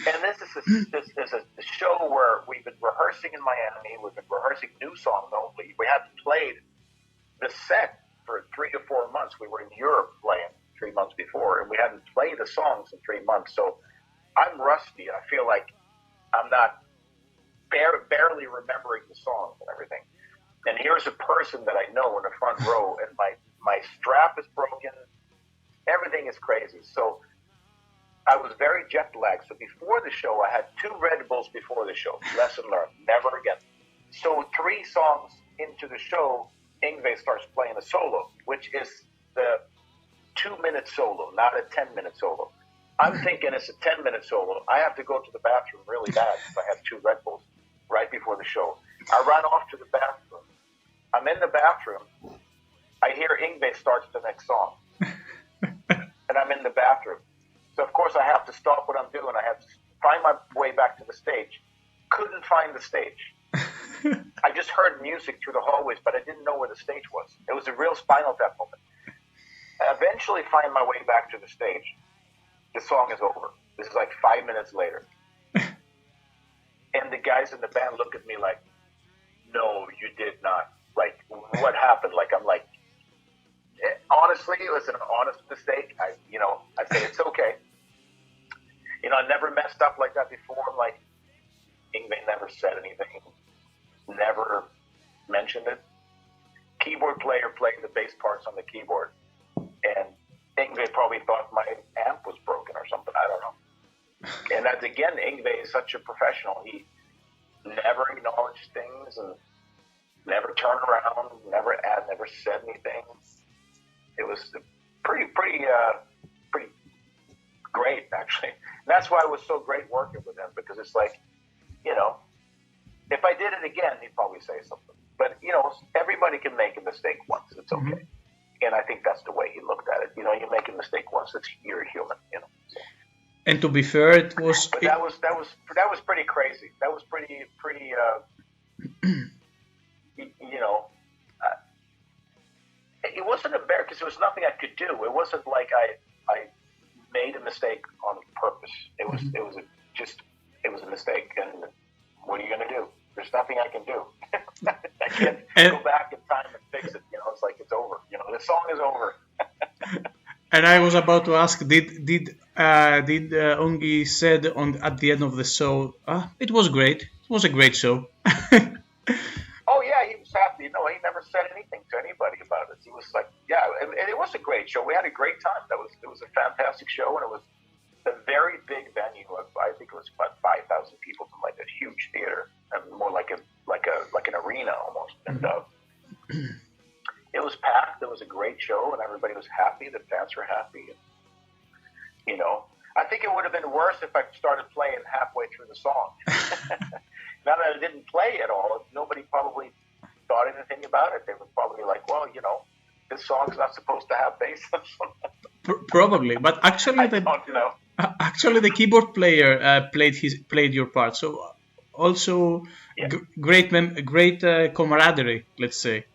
and this is a show where we've been rehearsing in Miami. We've been rehearsing new songs only. We hadn't played the set for 3 to 4 months. We were in Europe playing 3 months before, and we hadn't played the songs in 3 months. So I'm rusty. I feel like I'm not barely remembering the songs and everything. And here's a person that I know in the front row, and my strap is broken. Everything is crazy. So I was very jet lagged. So before the show, I had 2 Red Bulls before the show. Lesson learned. Never again. So 3 songs into the show, Yngwie starts playing a solo, which is the 2-minute solo, not a 10-minute solo. I'm thinking it's a 10-minute solo. I have to go to the bathroom really bad if I have 2 Red Bulls right before the show. I run off to the bathroom. I'm in the bathroom. I hear Yngwie starts the next song. And I'm in the bathroom. So, of course, I have to stop what I'm doing. I have to find my way back to the stage. Couldn't find the stage. I just heard music through the hallways, but I didn't know where the stage was. It was a real Spinal Tap moment. I eventually find my way back to the stage. The song is over. This is like 5 minutes later. And the guys in the band look at me like, "No, you did not. Like, what happened?" Like, I'm like, honestly, it was an honest mistake. I say it's okay. I never messed up like that before. I'm like, Yngwie never said anything, never mentioned it. Keyboard player playing the bass parts on the keyboard, and Yngwie probably thought my amp was broken or something. I don't know. And that's, again, Yngwie is such a professional. He never acknowledged things and never turned around, never said anything. It was pretty great, actually. And that's why it was so great working with him, because it's like, if I did it again, he'd probably say something. But, everybody can make a mistake once. It's okay. Mm-hmm. And I think that's the way he looked at it. You make a mistake once, you're human, So. And to be fair, it was. But that was pretty crazy. That was pretty. It wasn't embarrassing because there was nothing I could do. It wasn't like I made a mistake on purpose. It was a mistake, and what are you going to do? There's nothing I can do. I can't go back in time and fix it. It's like it's over. The song is over. And I was about to ask, did Ungi said at the end of the show, "It was great. It was a great show." Oh yeah, he was happy. He never said anything to anybody about it. He was like, yeah, and it was a great show. We had a great time. It was a fantastic show, and it was a very big venue. I think it was about 5,000 people from like a huge theater, and more like an arena almost. And was packed. It was a great show, and everybody was happy. The fans were happy. And, I think it would have been worse if I started playing halfway through the song. Now that I didn't play at all, nobody probably thought anything about it. They were probably like, well, this song's not supposed to have bass. Probably, but actually, I don't know. Actually, the keyboard player played your part. So also great camaraderie, let's say.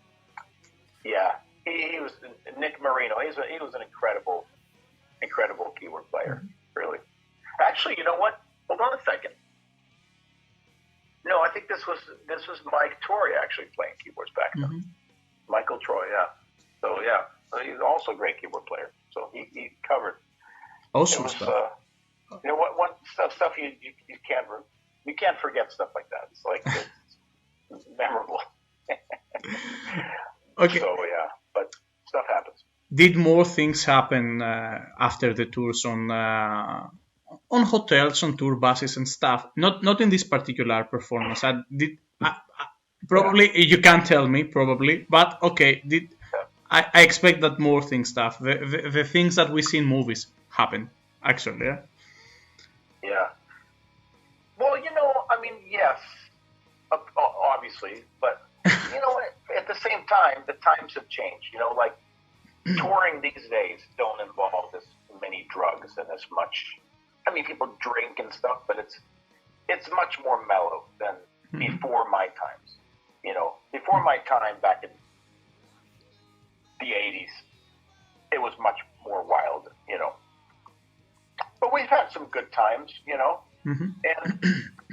Yeah, he was Nick Marino. He was an incredible keyboard player. Really. Actually, you know what? Hold on a second. No, I think this was Mike Torrey actually playing keyboards back then. Mm-hmm. Michael Troy, yeah. So yeah, he's also a great keyboard player. So he covered. Awesome stuff. What stuff you can't forget stuff like that. It's like it's memorable. Okay. So yeah, but stuff happens. Did more things happen after the tours on hotels, on tour buses and stuff? Not in this particular performance. Probably you can't tell me, probably, but okay. I expect that more things stuff. The things that we see in movies happen actually. Yeah. Yeah. Well, yes, obviously, but at the same time, the times have changed. Like touring these days don't involve this many drugs and as much. I mean, people drink and stuff, but it's much more mellow than before my times. Before my time back in the 80s, it was much more wild. But we've had some good times. And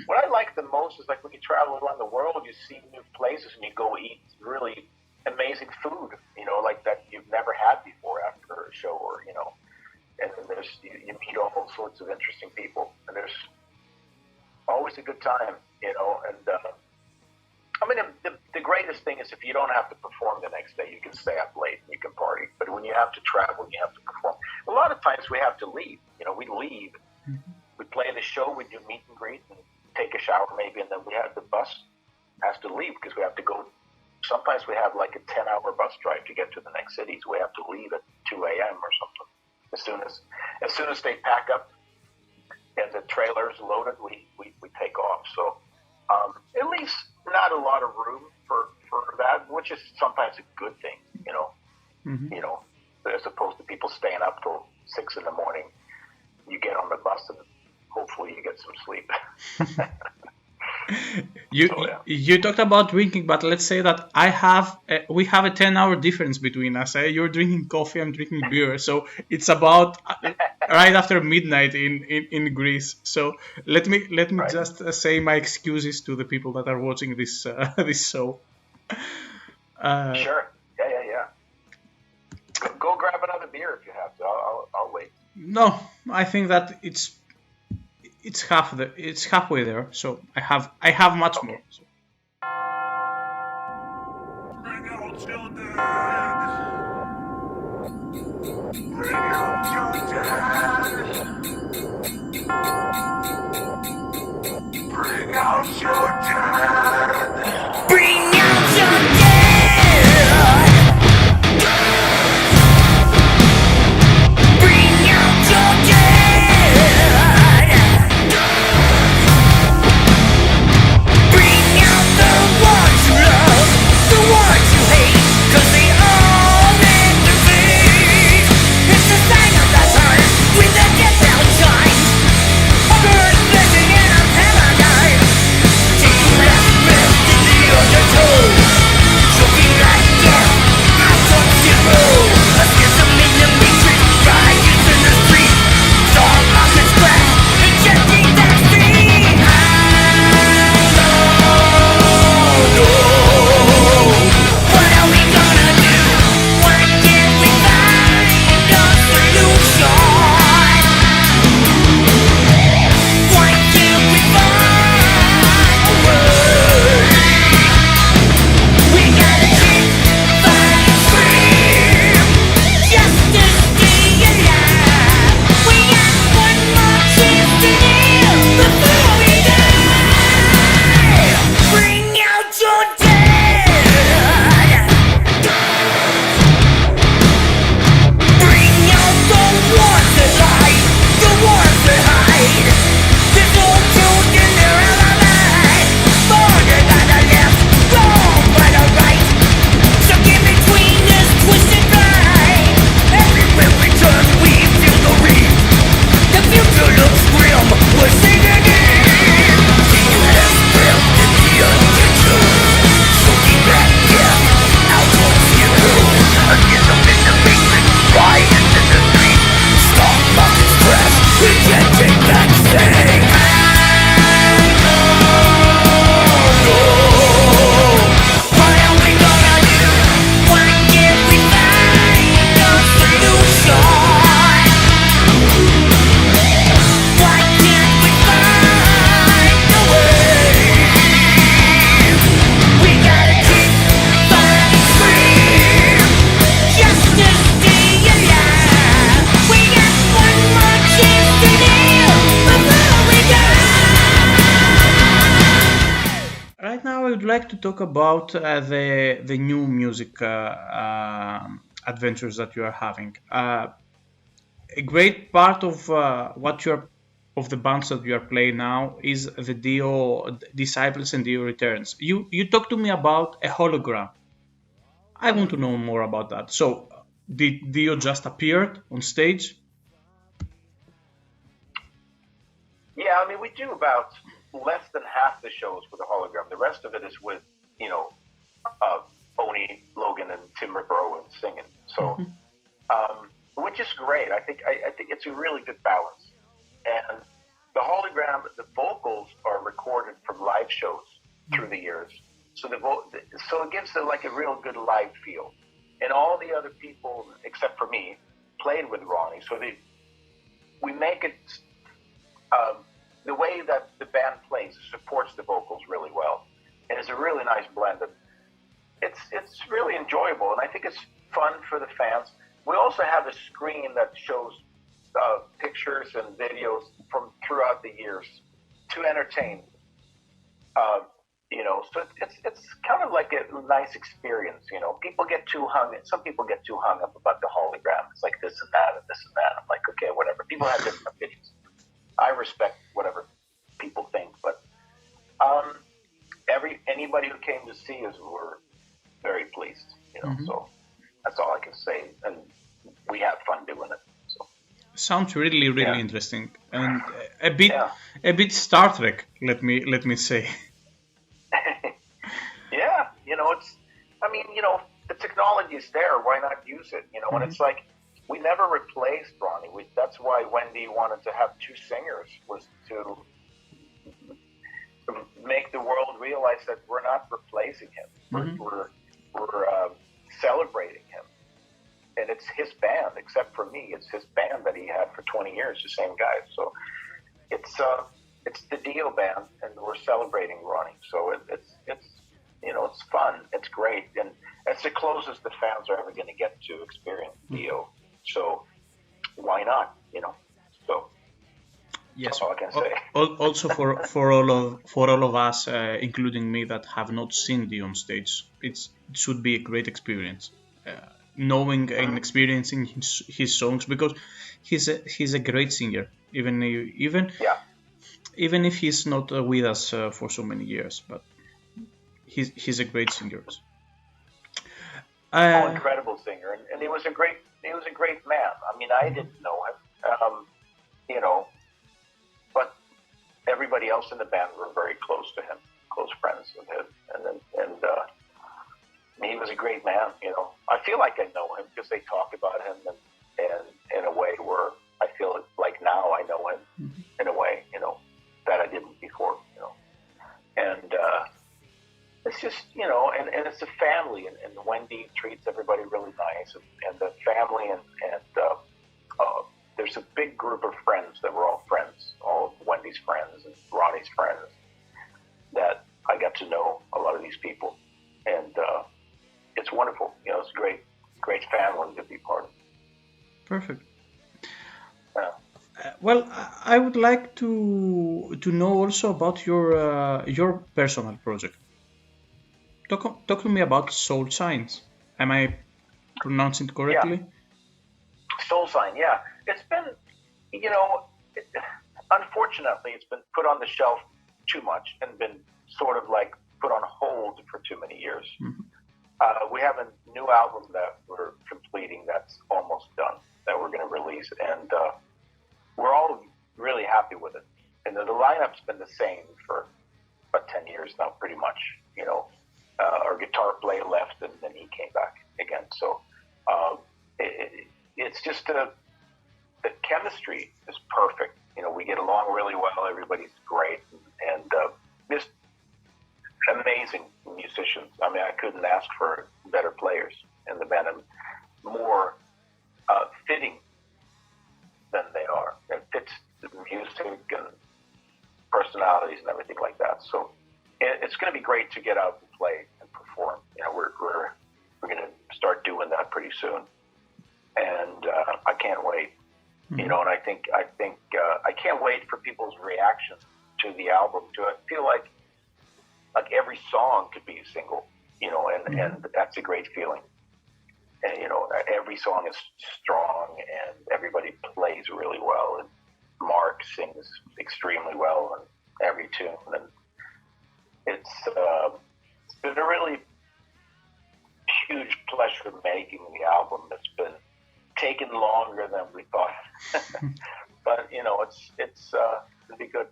what I like the most is like when you travel around the world, you see new places and you go eat really amazing food, like that you've never had before after a show, or and then you meet all sorts of interesting people, and there's always a good time, and the greatest thing is if you don't have to perform the next day, you can stay up late and you can party. But when you have to travel and you have to perform, a lot of times we have to leave. We leave. We play the show, we do meet and greet and take a shower maybe, and then the bus has to leave because we have to go. Sometimes we have like a 10-hour bus drive to get to the next city, so we have to leave at 2 a.m. or something. As soon as they pack up and the trailer's loaded, we take off. So at least not a lot of room for that, which is sometimes a good thing, as opposed to people staying up till 6 a.m. You get on the bus and hopefully you get some sleep. You talked about drinking, but let's say that we have a 10-hour difference between us. You're drinking coffee, I'm drinking beer, so it's about right after midnight in Greece. So let me right. Just say my excuses to the people that are watching this show. Sure. Yeah. Go grab another beer if you have to. I'll wait. No, I think that it's halfway there, so I have much more. So. Bring out your dad. Bring out your dad. Bring out your dad. Bring out your dad. Bring like to talk about the new music adventures that you are having. A great part of of the bands that you are playing now is the Dio Disciples and Dio Returns. You talked to me about a hologram. I want to know more about that. So, did Dio just appeared on stage? Yeah, I mean, we do about less than half the shows with a hologram. The rest of it is with, Oni Logan and Tim Ribeiro singing. So, which is great. I think it's a really good balance. And the hologram, the vocals are recorded from live shows through the years. So so it gives it like a real good live feel. And all the other people, except for me, played with Ronnie. So we make it the way that the band plays supports the vocals really well. And it's a really nice blend. It's really enjoyable, and I think it's fun for the fans. We also have a screen that shows pictures and videos from throughout the years to entertain. So it's kind of like a nice experience. People get some people get too hung up about the hologram. It's like this and that and this and that. I'm like, okay, whatever. People have different opinions. I respect whatever people think, but anybody who came to see us were very pleased. So that's all I can say, and we have fun doing it. So. Sounds really interesting, and a bit Star Trek. Let me say. Yeah, it's. I mean, the technology is there. Why not use it? And it's like we never replaced Ronnie. That's why Wendy wanted to have two singers, was to make the world realize that we're not replacing him. We're celebrating him. And it's his band, except for me. It's his band that he had for 20 years, the same guy. So it's the Dio band, and we're celebrating Ronnie. So it's it's fun. It's great. And it's the closest the fans are ever going to get to experience Dio. So why not? So Yes. that's all I can say. Also for all of us, including me, that have not seen Dio on stage, it should be a great experience. Knowing and experiencing his songs, because he's a great singer, even if he's not with us for so many years, but he's a great singer. Incredible singer, and he was a great man. I mean, I didn't know him, but everybody else in the band were very close to him, close friends with him, and he was a great man. I feel like I know him because they talk about him, and in a way where I feel like now I know him in a way, that I didn't before, and it's just, and it's a family, and Wendy treats everybody really nice, and the family, and there's a big group of friends that were all friends, all of Wendy's friends and Ronnie's friends, that I got to know a lot of these people, and it's wonderful. It's a great family to be part of. Perfect. Well, I would like to know also about your personal project. Talk to me about Soul Signs. Am I pronouncing it correctly? Yeah. Soul Sign, yeah. It's been, unfortunately, it's been put on the shelf too much and been sort of like put on hold for too many years. We have a new album that we're completing that's almost done, that we're going to release, and we're all really happy with it. And the lineup's been the same for about 10 years now, pretty much. Our guitar player left, and then he came back again. So it's just the chemistry is perfect. We get along really well. Everybody's great, and just amazing musicians. I mean, I couldn't ask for better players in the band, and more fitting than they are. It fits the music and personalities and everything like that. So it's going to be great to get out and play and perform. We're going to start doing that pretty soon, and I can't wait. And I think I can't wait for people's reaction to the album. I feel like like every song could be a single, and that's a great feeling. And every song is strong, and everybody plays really well, and Mark sings extremely well on every tune, and it's been a really huge pleasure making the album. It's been taken longer than we thought, but it's gonna be good.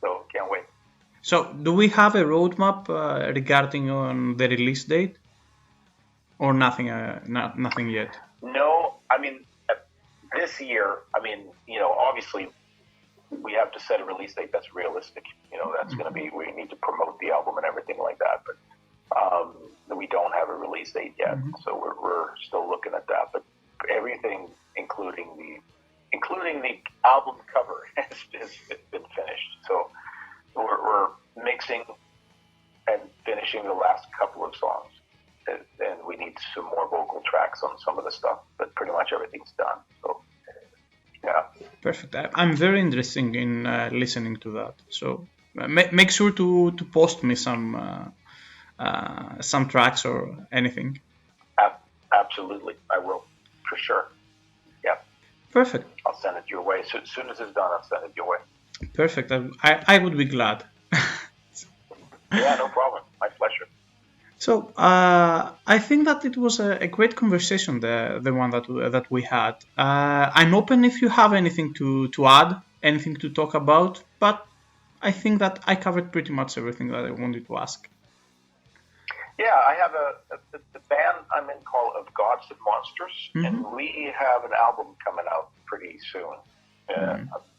So can't wait. So, do we have a roadmap regarding on the release date, or nothing? Nothing yet. No, I mean this year. I mean, obviously we have to set a release date that's realistic. That's going to be, we need to promote the album and everything like that. But we don't have a release date yet, so we're still looking at that. But everything, including the album cover, has been finished. So we're mixing and finishing the last couple of songs, and we need some more vocal tracks on some of the stuff. But pretty much everything's done. So. Yeah. Perfect. I'm very interested in listening to that. So make sure to post me some tracks or anything. Absolutely, I will, for sure. Yeah. Perfect. I'll send it your way. So as soon as it's done, I'll send it your way. Perfect. I would be glad. Yeah, no problem. My pleasure. So I think that it was a great conversation, the one that we had. I'm open if you have anything to add, anything to talk about, but I think that I covered pretty much everything that I wanted to ask. Yeah, I have the band I'm in called Of Gods and Monsters, and we have an album coming out pretty soon.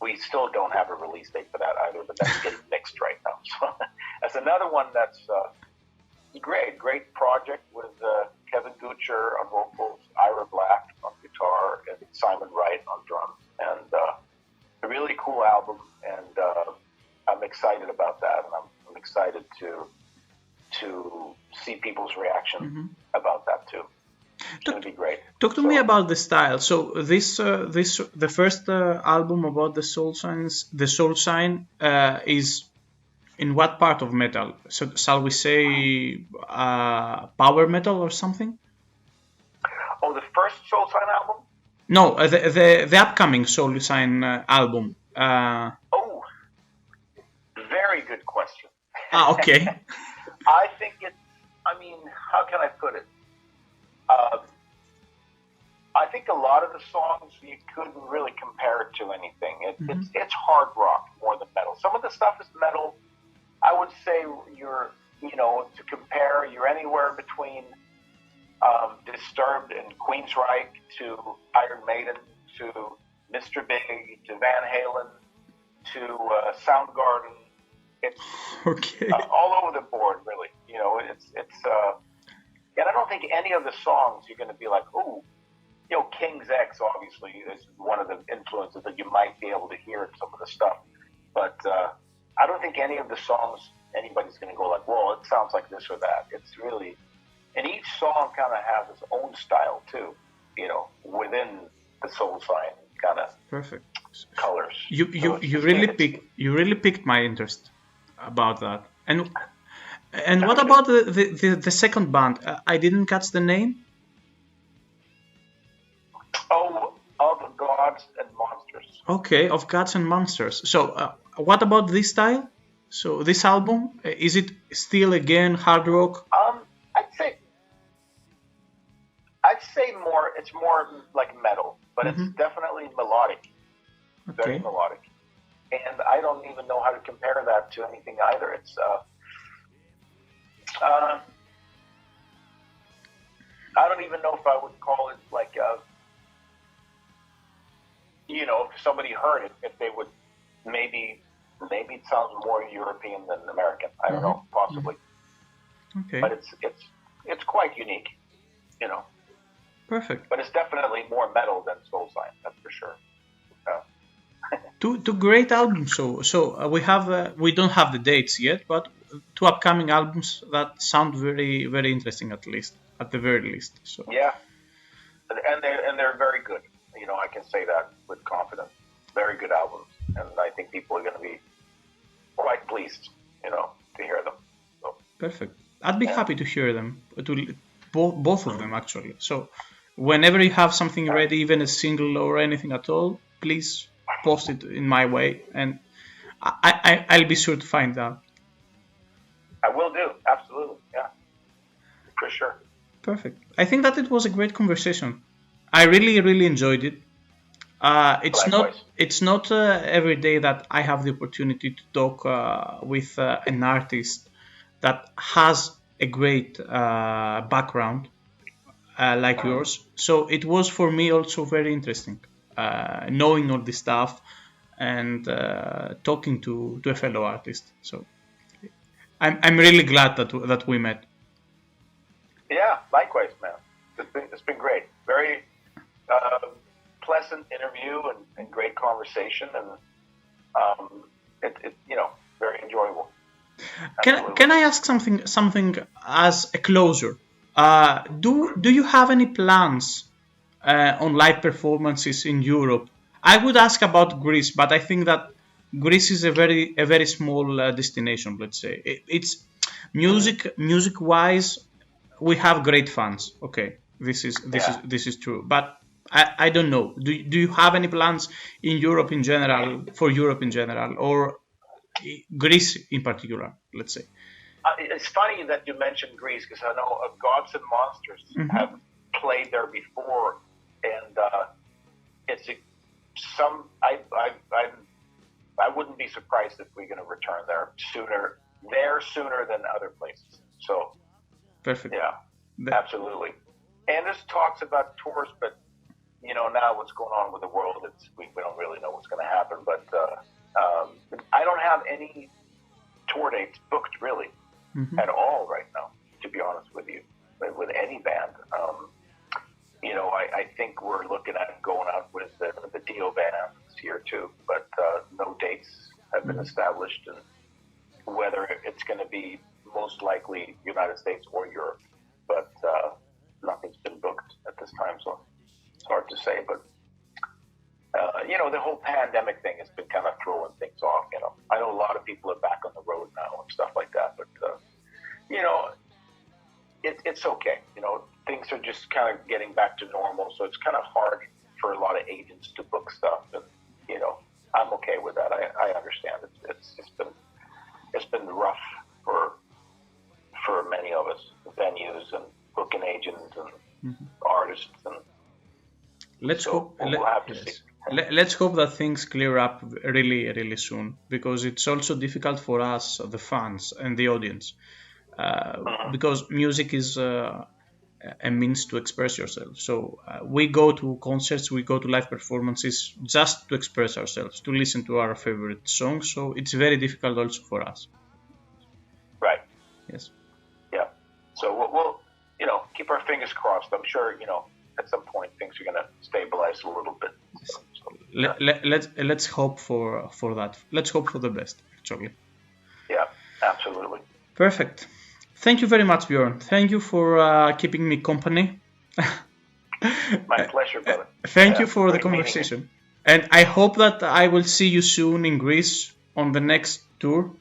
We still don't have a release date for that either, but that's getting mixed right now. So that's another one that's great project with Kevin Gucher on vocals, Ira Black on guitar, and Simon Wright on drums. And a really cool album, and I'm excited about that, and I'm excited to see people's reaction about that too. It's going to be great. Talk to me about the style. So the first album about the Soul Sign is in what part of metal? So shall we say power metal or something? Oh, the first Soul Sign album? No, the upcoming Soul Sign album. Oh, very good question. Okay. I think how can I put it? I think a lot of the songs you couldn't really compare it to anything. It's hard rock more than metal. Some of the stuff is metal. I would say to compare, you're anywhere between Disturbed and Queensryche to Iron Maiden to Mr. Big to Van Halen to Soundgarden. It's okay. All over the board, really. And I don't think any of the songs you're going to be like, ooh, King's X obviously is one of the influences that you might be able to hear in some of the stuff. But I don't think any of the songs anybody's going to go like, whoa, it sounds like this or that. It's really, and each song kind of has its own style too, within the Soul Sign kind of perfect colors. You really piqued my interest about that. And what about the second band? I didn't catch the name. Oh, Of Gods and Monsters. Okay, Of Gods and Monsters. So, what about this style? So, this album, is it still again hard rock? I'd say more. It's more like metal, but it's definitely melodic. Okay. Very melodic, and I don't even know how to compare that to anything either. It's I don't even know if I would call it like if somebody heard it, if they would maybe it sounds more European than American. I don't know, possibly. Okay. But it's quite unique, Perfect. But it's definitely more metal than Soul Sign, that's for sure. Two great albums. So we don't have the dates yet, but two upcoming albums that sound very very interesting, at the very least. So yeah, and they're very good. I can say that with confidence. Very good albums, and I think people are going to be quite pleased, to hear them. Perfect. I'd be happy to hear them. Both of them actually. So whenever you have something ready, even a single or anything at all, please post it in my way, and I'll be sure to find out. I will do. Absolutely. Yeah. For sure. Perfect. I think that it was a great conversation. I really, really enjoyed it. Likewise. It's not every day that I have the opportunity to talk with an artist that has a great background like yours. So it was for me also very interesting knowing all this stuff and talking to a fellow artist. So I'm really glad that we met. Yeah, likewise, man. It's been great. Very pleasant interview and great conversation, and it very enjoyable. Can I ask something as a closer? Do you have any plans on live performances in Europe? I would ask about Greece, but I think that Greece is a very small destination. Let's say it's music wise, we have great fans. Okay, this is true, but I don't know. Do you have any plans in Europe in general, for Europe in general, or Greece in particular? Let's say. It's funny that you mentioned Greece, because I know Gods and Monsters have played there before, and it's I wouldn't be surprised if we're going to return there sooner than other places. So. Perfect. Yeah, absolutely. And there's talks about tours, but now what's going on with the world, we don't really know what's going to happen. But I don't have any tour dates booked really at all right now, to be honest with you, with any band. I think we're looking at going out with the Dio band this year too, but no dates have been established, and whether it's going to be most likely United States or Europe, but nothing's been booked at this time, so it's hard to say. But the whole pandemic thing has been kind of throwing things off. I know a lot of people are back on the road now and stuff like that, but it's okay. Things are just kind of getting back to normal, so it's kind of hard for a lot of agents to book stuff, and I'm okay with that. I understand it's been rough for many of us, venues and booking agents and artists, and let's hope. We'll have to see. Let's hope that things clear up really, really soon, because it's also difficult for us, the fans and the audience, because music is a means to express yourself. So we go to concerts, we go to live performances just to express ourselves, to listen to our favorite songs. So it's very difficult also for us. Right. Yes. Yeah. So we'll keep our fingers crossed. I'm sure at some point things are going to stabilize a little bit. So, let's hope for that. Let's hope for the best, actually. Yeah, absolutely. Perfect. Thank you very much, Bjorn. Thank you for keeping me company. My pleasure, brother. Thank you for the conversation. And I hope that I will see you soon in Greece on the next tour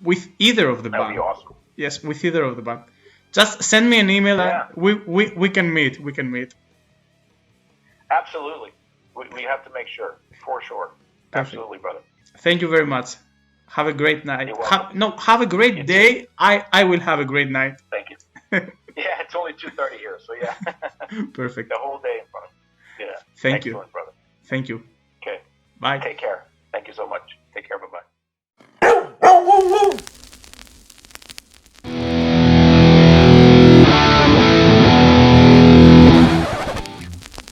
with either of the band. That'd be awesome. Yes, with either of the band. Just send me an email and we can meet. We can meet. Absolutely. We have to make sure, for sure. Perfect. Absolutely, brother. Thank you very much. Have a great night. Have a great day. I will have a great night. Thank you. Yeah, it's only 2:30 here, so yeah. Perfect. The whole day in front of you. Yeah. Thank Excellent, you. brother. Thank you. Okay. Bye. Take care.